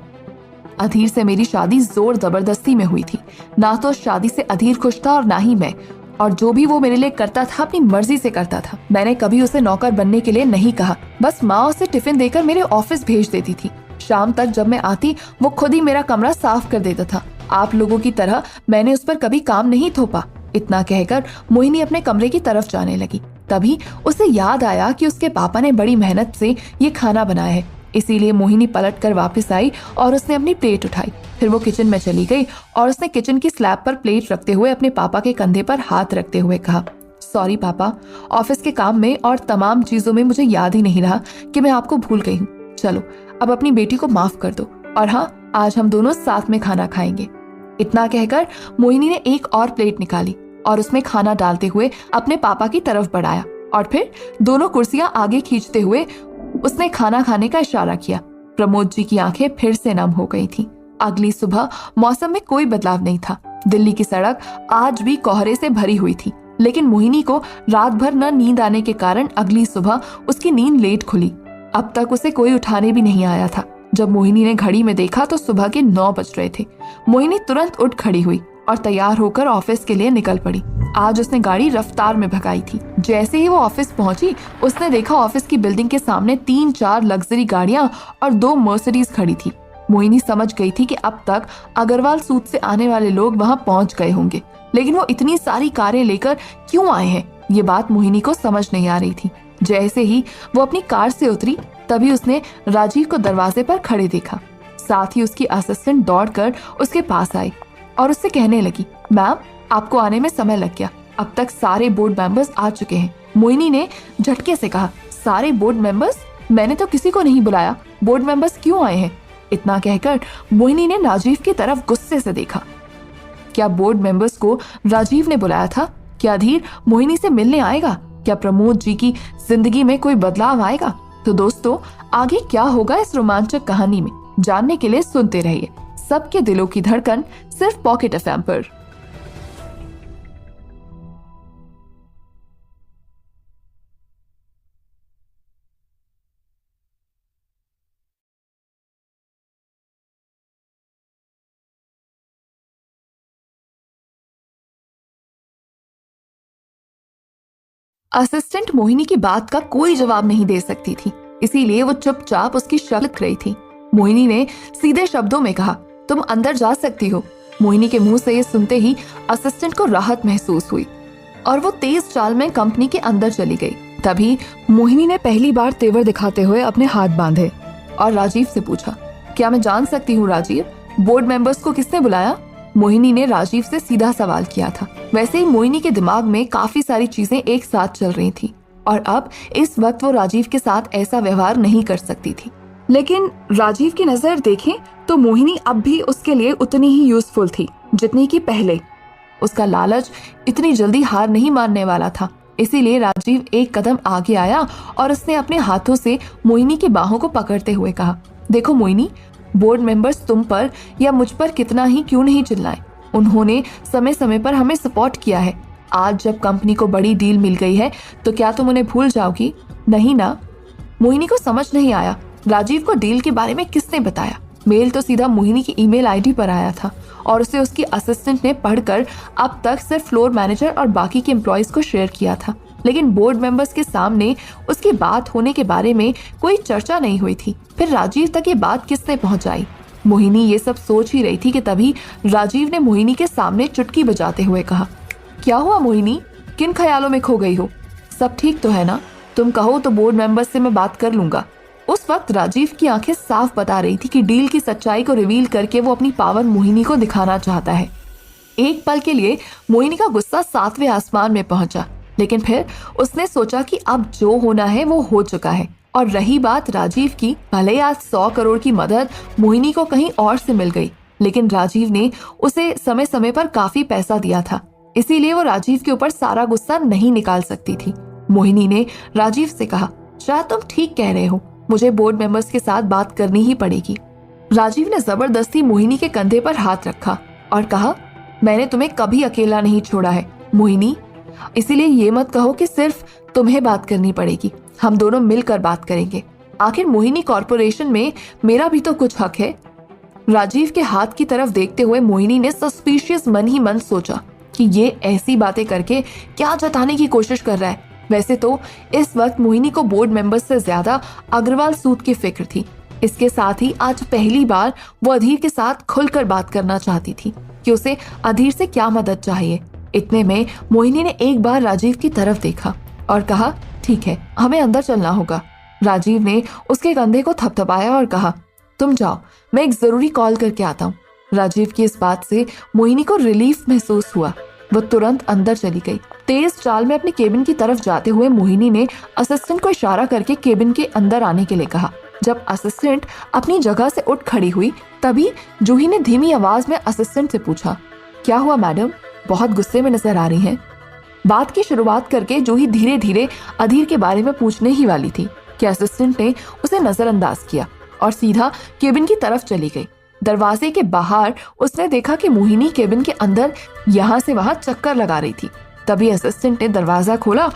अधीर से मेरी शादी जोर जबरदस्ती में हुई थी। ना तो शादी से अधीर खुश था और ना ही मैं, और जो भी वो मेरे लिए करता था अपनी मर्जी से करता था। मैंने कभी उसे नौकर बनने के लिए नहीं कहा, बस माँ उसे टिफिन देकर मेरे ऑफिस भेज देती थी। शाम तक जब मैं आती वो खुद ही मेरा कमरा साफ कर देता था। आप लोगों की तरह मैंने उस पर कभी काम नहीं थोपा। इतना कहकर मोहिनी अपने कमरे की तरफ जाने लगी। तभी उसे याद आया कि उसके पापा ने बड़ी मेहनत से ये खाना बनाया है, इसीलिए मोहिनी पलट कर वापस आई और उसने अपनी प्लेट उठाई। फिर वो किचन में चली गई और उसने किचन की स्लैब पर प्लेट रखते हुए अपने पापा के कंधे पर हाथ रखते हुए कहा, सॉरी पापा, ऑफिस के काम में और तमाम चीजों में मुझे याद ही नहीं रहा कि मैं आपको भूल गई हूँ। चलो अब अपनी बेटी को माफ कर दो, और हाँ, आज हम दोनों साथ में खाना खाएंगे। इतना कहकर मोहिनी ने एक और प्लेट निकाली और उसमें खाना डालते हुए अपने पापा की तरफ बढ़ाया और फिर दोनों कुर्सियां आगे खींचते हुए उसने खाना खाने का इशारा किया। प्रमोद जी की आंखें फिर से नम हो गई थीं। अगली सुबह मौसम में कोई बदलाव नहीं था। दिल्ली की सड़क आज भी कोहरे से भरी हुई थी, लेकिन मोहिनी को रात भर न नींद आने के कारण अगली सुबह उसकी नींद लेट खुली। अब तक उसे कोई उठाने भी नहीं आया था। जब मोहिनी ने घड़ी में देखा तो सुबह के 9 बज रहे थे। मोहिनी तुरंत उठ खड़ी हुई और तैयार होकर ऑफिस के लिए निकल पड़ी। आज उसने गाड़ी रफ्तार में भगाई थी। जैसे ही वो ऑफिस पहुंची, उसने देखा ऑफिस की बिल्डिंग के सामने 3-4 लग्जरी गाड़ियां और 2 मर्सिडीज खड़ी थी। मोहिनी समझ गई थी कि अब तक अग्रवाल सूट से आने वाले लोग वहां पहुंच गए होंगे, लेकिन वो इतनी सारी कारें लेकर क्यों आए हैं, ये बात मोहिनी को समझ नहीं आ रही थी। जैसे ही वो अपनी कार से उतरी, तभी उसने राजीव को दरवाजे पर खड़े देखा। साथ ही उसकी असिस्टेंट दौड़कर उसके पास आई और उससे कहने लगी, मैम आपको आने में समय लग गया, अब तक सारे बोर्ड मेंबर्स आ चुके हैं। मोहिनी ने झटके से कहा, सारे बोर्ड मेंबर्स? मैंने तो किसी को नहीं बुलाया, बोर्ड मेंबर्स क्यों आए हैं? इतना कहकर मोहिनी ने राजीव की तरफ गुस्से से देखा। क्या बोर्ड मेंबर्स को राजीव ने बुलाया था? क्या अधीर मोहिनी से मिलने आएगा? क्या प्रमोद जी की जिंदगी में कोई बदलाव आएगा? तो दोस्तों, आगे क्या होगा इस रोमांचक कहानी में, जानने के लिए सुनते रहिए सबके दिलों की धड़कन, सिर्फ पॉकेट एफएम पर। असिस्टेंट मोहिनी की बात का कोई जवाब नहीं दे सकती थी, इसीलिए वो चुपचाप उसकी शक्ल देख रही थी। मोहिनी ने सीधे शब्दों में कहा, तुम अंदर जा सकती हो। मोहिनी के मुंह से ये सुनते ही असिस्टेंट को राहत महसूस हुई और वो तेज चाल में कंपनी के अंदर चली गई। तभी मोहिनी ने पहली बार तेवर दिखाते हुए अपने हाथ बांधे और राजीव से पूछा, क्या मैं जान सकती हूँ राजीव, बोर्ड मेंबर्स को किसने बुलाया? मोहिनी ने राजीव से सीधा सवाल किया था। वैसे ही मोहिनी के दिमाग में काफी सारी चीजें एक साथ चल रही थी और अब इस वक्त वो राजीव के साथ ऐसा व्यवहार नहीं कर सकती थी। लेकिन राजीव की नजर देखें तो मोहिनी अब भी उसके लिए उतनी ही यूजफुल थी जितनी कि पहले। उसका लालच इतनी जल्दी हार नहीं मानने वाला था। इसीलिए राजीव एक कदम आगे आया और उसने अपने हाथों से मोहिनी की बाहों को पकड़ते हुए कहा, देखो मोहिनी, बोर्ड मेंबर्स तुम पर या मुझ पर कितना ही क्यों नहीं चिल्लाएं, उन्होंने समय समय पर हमें सपोर्ट किया है। आज जब कंपनी को बड़ी डील मिल गई है तो क्या तुम उन्हें भूल जाओगी? नहीं ना। मोहिनी को समझ नहीं आया राजीव को डील के बारे में किसने बताया। मेल तो सीधा मोहिनी की ईमेल आईडी पर आया था और उसे उसकी असिस्टेंट ने पढ़कर अब तक सिर्फ फ्लोर मैनेजर और बाकी के एम्प्लॉयज को शेयर किया था। लेकिन बोर्ड मेंबर्स के सामने उसकी बात होने के बारे में कोई चर्चा नहीं हुई थी। फिर राजीव तक ये बात किसने पहुंचाई? मोहिनी ये सब सोच ही रही थी कि तभी राजीव ने मोहिनी के सामने चुटकी बजाते हुए कहा, क्या हुआ मोहिनी, किन ख्यालों में खो गई हो? सब ठीक तो है ना? तुम कहो तो बोर्ड मेंबर्स से मैं बात कर लूंगा। उस वक्त राजीव की आंखें साफ बता रही थी कि डील की सच्चाई को रिवील करके वो अपनी पावर मोहिनी को दिखाना चाहता है। एक पल के लिए मोहिनी का गुस्सा 7वें आसमान में पहुंचा, लेकिन फिर उसने सोचा कि अब जो होना है वो हो चुका है। और रही बात राजीव की, भले आज 100 करोड़ की मदद मोहिनी को कहीं और से मिल गई, लेकिन राजीव ने उसे समय समय पर काफी पैसा दिया था, इसीलिए वो राजीव के ऊपर सारा गुस्सा नहीं निकाल सकती थी। मोहिनी ने राजीव से कहा, शायद तुम ठीक कह रहे हो, मुझे बोर्ड मेंबर्स के साथ बात करनी ही पड़ेगी। राजीव ने जबरदस्ती मोहिनी के कंधे पर हाथ रखा और कहा, मैंने तुम्हें कभी अकेला नहीं छोड़ा है मोहिनी, इसीलिए ये मत कहो कि सिर्फ तुम्हें बात करनी पड़ेगी, हम दोनों मिलकर बात करेंगे। आखिर मोहिनी कॉर्पोरेशन में मेरा भी तो कुछ हक है। राजीव के हाथ की तरफ देखते हुए मोहिनी ने सस्पिशियस मन ही मन सोचा कि ये ऐसी बातें करके क्या जताने की कोशिश कर रहा है। वैसे तो इस वक्त मोहिनी को बोर्ड मेंबर्स से ज्यादा अग्रवाल सूद की फिक्र थी। इसके साथ ही आज पहली बार वो अधीर के साथ खुलकर बात करना चाहती थी कि उसे अधीर से क्या मदद चाहिए। इतने में मोहिनी ने एक बार राजीव की तरफ देखा और कहा, ठीक है, हमें अंदर चलना होगा। राजीव ने उसके कंधे को थपथपाया और कहा, तुम जाओ, मैं एक जरूरी कॉल करके आता हूँ। राजीव की इस बात से मोहिनी को रिलीफ महसूस हुआ। वो तुरंत अंदर चली गई। तेज चाल में अपने केबिन की तरफ जाते हुए मोहिनी ने असिस्टेंट को इशारा करके केबिन के अंदर आने के लिए कहा। जब असिस्टेंट अपनी जगह से उठ खड़ी हुई तभी जूही ने धीमी आवाज में असिस्टेंट से पूछा, क्या हुआ मैडम, बहुत गुस्से में नजर आ रही हैं। बात की शुरुआत करके जूही धीरे धीरे अधीर के बारे में पूछने ही वाली थी कि असिस्टेंट ने उसे नजरअंदाज किया और सीधा केबिन की तरफ चली गई। दरवाजे के बाहर उसने देखा कि मोहिनी केबिन के अंदर यहाँ से वहां चक्कर लगा रही थी। तभी असिस्टेंट ने दरवाजा खोला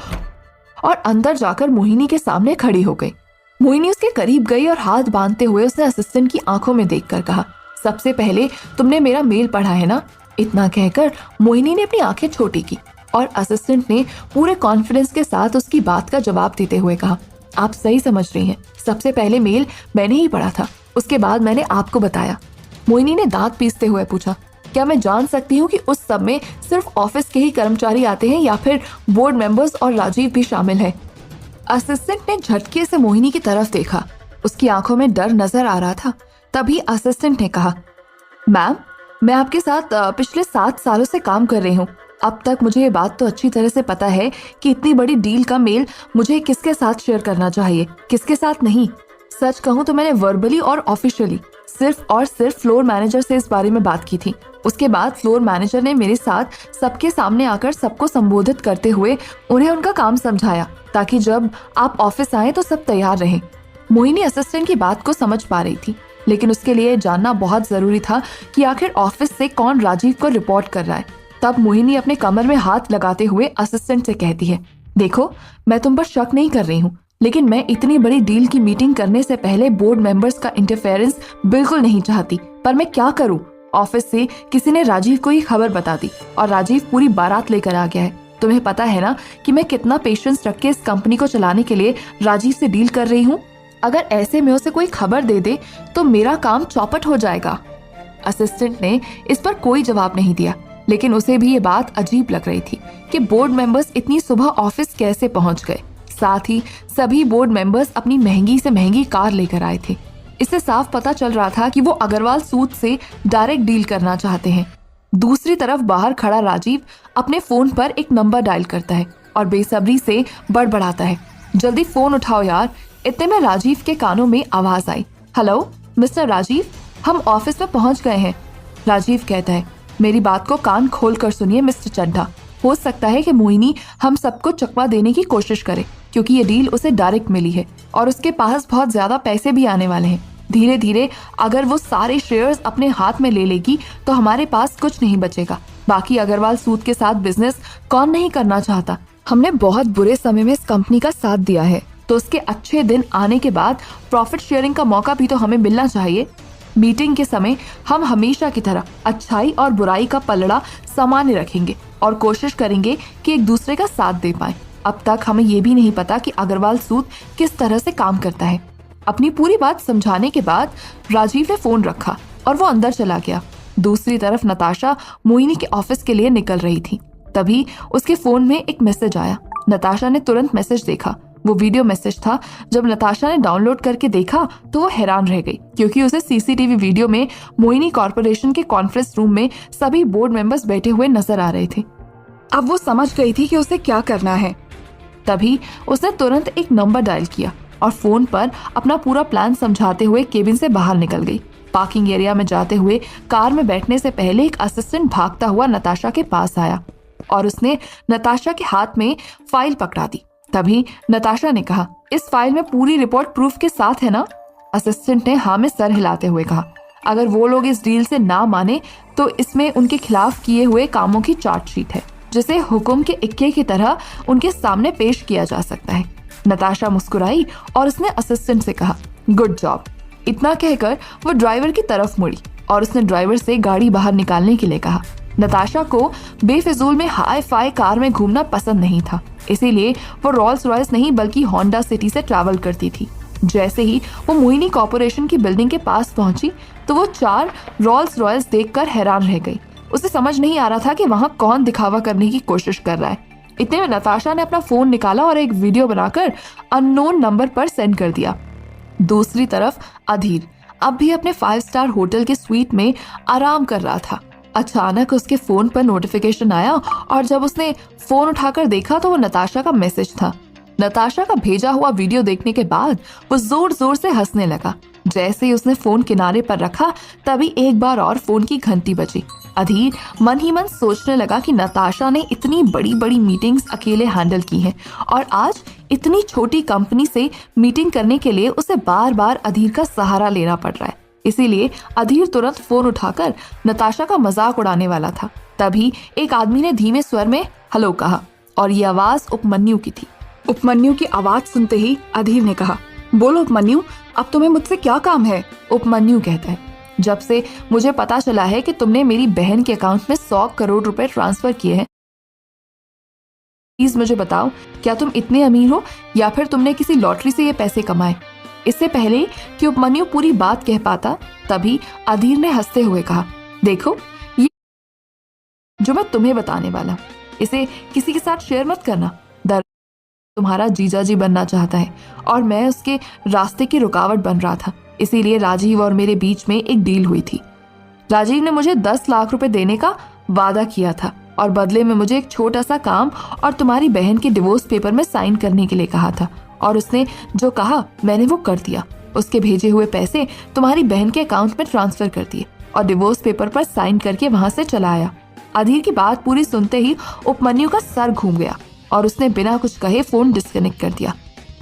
और अंदर जाकर मोहिनी के सामने खड़ी हो गई। मोहिनी उसके करीब गई और हाथ बांधते हुए उसने असिस्टेंट की आंखों में देखकर कहा, सबसे पहले तुमने मेरा मेल पढ़ा है ना? इतना कहकर मोहिनी ने अपनी आंखें छोटी की और असिस्टेंट ने पूरे कॉन्फिडेंस के साथ उसकी बात का जवाब देते हुए कहा, आप सही समझ रही हैं, सबसे पहले मेल मैंने ही पढ़ा था, उसके बाद मैंने आपको बताया। मोहिनी ने दांत पीसते हुए पूछा, क्या मैं जान सकती हूँ कि उस सब में सिर्फ ऑफिस के ही कर्मचारी आते हैं या फिर बोर्ड मेंबर्स और राजीव भी शामिल है? असिस्टेंट ने झटके से मोहिनी की तरफ देखा। उसकी आंखों में डर नजर आ रहा था। तभी असिस्टेंट ने कहा, मैम, मैं आपके साथ पिछले 7 सालों से काम कर रही हूँ। अब तक मुझे ये बात तो अच्छी तरह से पता है कि इतनी बड़ी डील का मेल मुझे किसके साथ शेयर करना चाहिए, किसके साथ नहीं। सच कहूँ तो मैंने वर्बली और ऑफिशियली सिर्फ और सिर्फ फ्लोर मैनेजर से इस बारे में बात की थी। उसके बाद फ्लोर मैनेजर ने मेरे साथ सबके सामने आकर सबको संबोधित करते हुए उन्हें उनका काम समझाया ताकि जब आप ऑफिस आए तो सब तैयार रहें। मोहिनी असिस्टेंट की बात को समझ पा रही थी, लेकिन उसके लिए जानना बहुत जरूरी था कि आखिर ऑफिस से कौन राजीव को रिपोर्ट कर रहा है। तब मोहिनी अपने कमर में हाथ लगाते हुए असिस्टेंट से कहती है, देखो, मैं तुम पर शक नहीं कर रही हूँ, लेकिन मैं इतनी बड़ी डील की मीटिंग करने से पहले बोर्ड मेंबर्स का इंटरफेरेंस बिल्कुल नहीं चाहती, पर मैं क्या करूँ? ऑफिस से किसी ने राजीव को ये खबर बता दी और राजीव पूरी बारात लेकर आ गया है। तुम्हें पता है ना कि मैं कितना पेशेंस रख के इस कंपनी को चलाने के लिए राजीव से डील कर रही हूँ। अगर ऐसे में उसे कोई खबर दे दे तो मेरा काम चौपट हो जाएगा। असिस्टेंट ने इस पर कोई जवाब नहीं दिया, लेकिन उसे भी ये बात अजीब लग रही थी कि बोर्ड मेंबर्स इतनी सुबह ऑफिस कैसे पहुंच गए। साथ ही सभी बोर्ड मेंबर्स अपनी महंगी से महंगी कार लेकर आए थे। इससे साफ पता चल रहा था कि वो अग्रवाल सूद से डायरेक्ट डील करना चाहते हैं। दूसरी तरफ बाहर खड़ा राजीव अपने फोन पर एक नंबर डायल करता है और बेसब्री से बड़बड़ाता है, जल्दी फोन उठाओ यार। इतने में राजीव के कानों में आवाज आई, हेलो मिस्टर राजीव, हम ऑफिस में पहुंच गए हैं। राजीव कहता है, मेरी बात को कान खोल कर सुनिए मिस्टर चड्ढा, हो सकता है कि मोहिनी हम सबको चकमा देने की कोशिश करे, क्योंकि ये डील उसे डायरेक्ट मिली है और उसके पास बहुत ज्यादा पैसे भी आने वाले हैं। धीरे धीरे अगर वो सारे शेयर्स अपने हाथ में ले लेगी तो हमारे पास कुछ नहीं बचेगा। बाकी अग्रवाल सूद के साथ बिजनेस कौन नहीं करना चाहता। हमने बहुत बुरे समय में इस कंपनी का साथ दिया है, तो उसके अच्छे दिन आने के बाद प्रॉफिट शेयरिंग का मौका भी तो हमें मिलना चाहिए। मीटिंग के समय हम हमेशा की तरह अच्छाई और बुराई का पलड़ा सामान्य रखेंगे और कोशिश करेंगे कि एक दूसरे का साथ दे पाएं। अब तक हमें ये भी नहीं पता कि अग्रवाल सूद किस तरह से काम करता है। अपनी पूरी बात समझाने के बाद राजीव ने फोन रखा और वो अंदर चला गया। दूसरी तरफ नताशा मोहिनी के ऑफिस के लिए निकल रही थी। तभी उसके फोन में एक मैसेज आया। नताशा ने तुरंत मैसेज देखा। वो वीडियो मैसेज था। जब नताशा ने डाउनलोड करके देखा तो वो हैरान रह गई, क्योंकि उसे सीसीटीवी वीडियो में मोहिनी कॉर्पोरेशन के कॉन्फ्रेंस रूम में सभी बोर्ड मेंबर्स बैठे हुए नजर आ रहे थे। अब वो समझ गई थी कि उसे क्या करना है। तभी उसने तुरंत एक नंबर डायल किया और फोन पर अपना पूरा प्लान समझाते हुए केबिन से बाहर निकल गई। पार्किंग एरिया में जाते हुए कार में बैठने से पहले एक असिस्टेंट भागता हुआ नताशा के पास आया और उसने नताशा के हाथ में फाइल पकड़ा दी। तभी नताशा ने कहा, इस फाइल में पूरी रिपोर्ट प्रूफ के साथ है ना? असिस्टेंट ने हाँ में सर हिलाते हुए कहा, अगर वो लोग इस डील से ना माने तो इसमें उनके खिलाफ किए हुए कामों की चार्जशीट है, जिसे हुक्म के इक्के की तरह उनके सामने पेश किया जा सकता है। नताशा मुस्कुराई और उसने असिस्टेंट से कहा, गुड जॉब। इतना कहकर वो ड्राइवर की तरफ मुड़ी और उसने ड्राइवर से गाड़ी बाहर निकालने के लिए कहा। नताशा को बेफिजूल में हाई फाई कार में घूमना पसंद नहीं था, इसीलिए वो रोल्स रॉयस नहीं बल्कि होंडा सिटी से ट्रैवल करती थी। जैसे ही वो मोहिनी कॉर्पोरेशन की बिल्डिंग के पास पहुंची तो वो 4 रोल्स रॉयस देखकर हैरान रह गई। उसे समझ नहीं आ रहा था कि वहां कौन दिखावा करने की कोशिश कर रहा है। इतने में नताशा ने अपना फोन निकाला और एक वीडियो बनाकर अननोन नंबर पर सेंड कर दिया। दूसरी तरफ अधीर अब भी अपने 5 स्टार होटल के स्वीट में आराम कर रहा था। अचानक उसके फोन पर नोटिफिकेशन आया और जब उसने फोन उठाकर देखा तो वो नताशा का मैसेज था। नताशा का भेजा हुआ वीडियो देखने के बाद वो जोर जोर से हंसने लगा। जैसे ही उसने फोन किनारे पर रखा तभी एक बार और फोन की घंटी बजी। अधीर मन ही मन सोचने लगा कि नताशा ने इतनी बड़ी बड़ी मीटिंग्स अकेले हैंडल की हैं और आज इतनी छोटी कंपनी से मीटिंग करने के लिए उसे बार बार अधीर का सहारा लेना पड़ रहा है। इसीलिए अधीर तुरंत फोन उठाकर नताशा का मजाक उड़ाने वाला था। तभी एक आदमी ने धीमे स्वर में हेलो कहा और ये आवाज उपमन्यु की थी। उपमन्यु की आवाज सुनते ही अधीर ने कहा, बोलो उपमन्यु, अब तुम्हें मुझसे क्या काम है? उपमन्यु कहता है, जब से मुझे पता चला है कि तुमने मेरी बहन के अकाउंट में 100 करोड़ रुपए ट्रांसफर किए हैं, प्लीज मुझे बताओ, क्या तुम इतने अमीर हो या फिर तुमने किसी लॉटरी से ये पैसे कमाए? इससे पहले कि उपमन्यु पूरी बात कह पाता तभी अधीर ने हंसते हुए कहा, देखो ये जो मैं तुम्हें बताने वाला इसे किसी के साथ शेयर मत करना। तुम्हारा जीजाजी बनना चाहता है और मैं उसके रास्ते की रुकावट बन रहा था, इसीलिए राजीव और मेरे बीच में एक डील हुई थी। राजीव ने मुझे 10 लाख रुपए देने का वादा किया था और बदले में मुझे एक छोटा सा काम और तुम्हारी बहन के डिवोर्स पेपर में साइन करने के लिए कहा था और उसने जो कहा मैंने वो कर दिया। उसके भेजे हुए पैसे तुम्हारी बहन के अकाउंट में ट्रांसफर कर दिए और डिवोर्स पेपर पर साइन करके वहां से चला आया। अधीर की बात पूरी सुनते ही उपमन्यु का सर घूम गया और उसने बिना कुछ कहे फोन डिस्कनेक्ट कर दिया।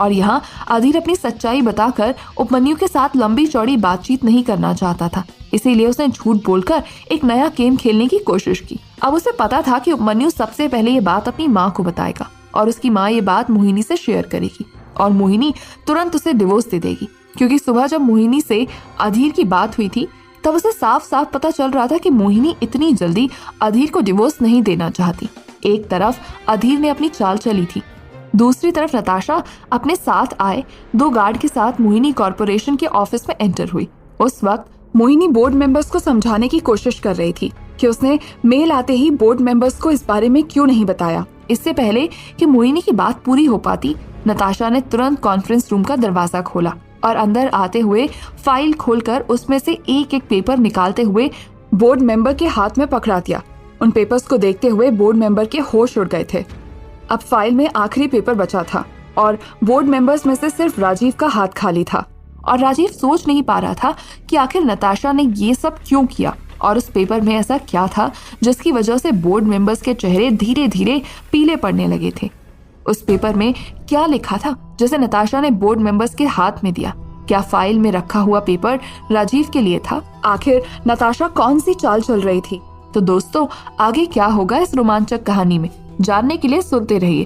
और यहाँ अधीर अपनी सच्चाई बताकर उपमन्यु के साथ लंबी चौड़ी बातचीत नहीं करना चाहता था, इसीलिए उसने झूठ बोलकर एक नया गेम खेलने की कोशिश की। अब उसे पता था कि उपमन्यु सबसे पहले ये बात अपनी माँ को बताएगा और उसकी माँ ये बात मोहिनी से शेयर करेगी और मोहिनी तुरंत उसे डिवोर्स दे देगी, क्योंकि सुबह जब मोहिनी से अधीर की बात हुई थी तब उसे साफ साफ पता चल रहा था कि मोहिनी इतनी जल्दी अधीर को डिवोर्स नहीं देना चाहती। एक तरफ अधीर ने अपनी चाल चली थी, दूसरी तरफ नताशा अपने साथ आए 2 गार्ड के साथ मोहिनी कॉर्पोरेशन के ऑफिस में एंटर हुई। उस वक्त मोहिनी बोर्ड मेंबर्स को समझाने की कोशिश कर रही थी कि उसने मेल आते ही बोर्ड मेंबर्स को इस बारे में क्यों नहीं बताया। इससे पहले कि मोहिनी की बात पूरी हो पाती, नताशा ने तुरंत कॉन्फ्रेंस रूम का दरवाजा खोला और अंदर आते हुए फाइल खोलकर उसमें से एक एक पेपर निकालते हुए बोर्ड मेंबर के हाथ में पकड़ा दिया। उन पेपर्स को देखते हुए बोर्ड मेंबर के होश उड़ गए थे। अब फाइल में आखिरी पेपर बचा था और बोर्ड मेंबर्स में से सिर्फ राजीव का हाथ खाली था और राजीव सोच नहीं पा रहा था कि आखिर नताशा ने ये सब क्यों किया और उस पेपर में ऐसा क्या था जिसकी वजह से बोर्ड मेंबर्स के चेहरे धीरे धीरे पीले पड़ने लगे थे। उस पेपर में क्या लिखा था जिसे नताशा ने बोर्ड मेंबर्स के हाथ में दिया? क्या फाइल में रखा हुआ पेपर राजीव के लिए था? आखिर नताशा कौन सी चाल चल रही थी? तो दोस्तों, आगे क्या होगा इस रोमांचक कहानी में, जानने के लिए सुनते रहिए।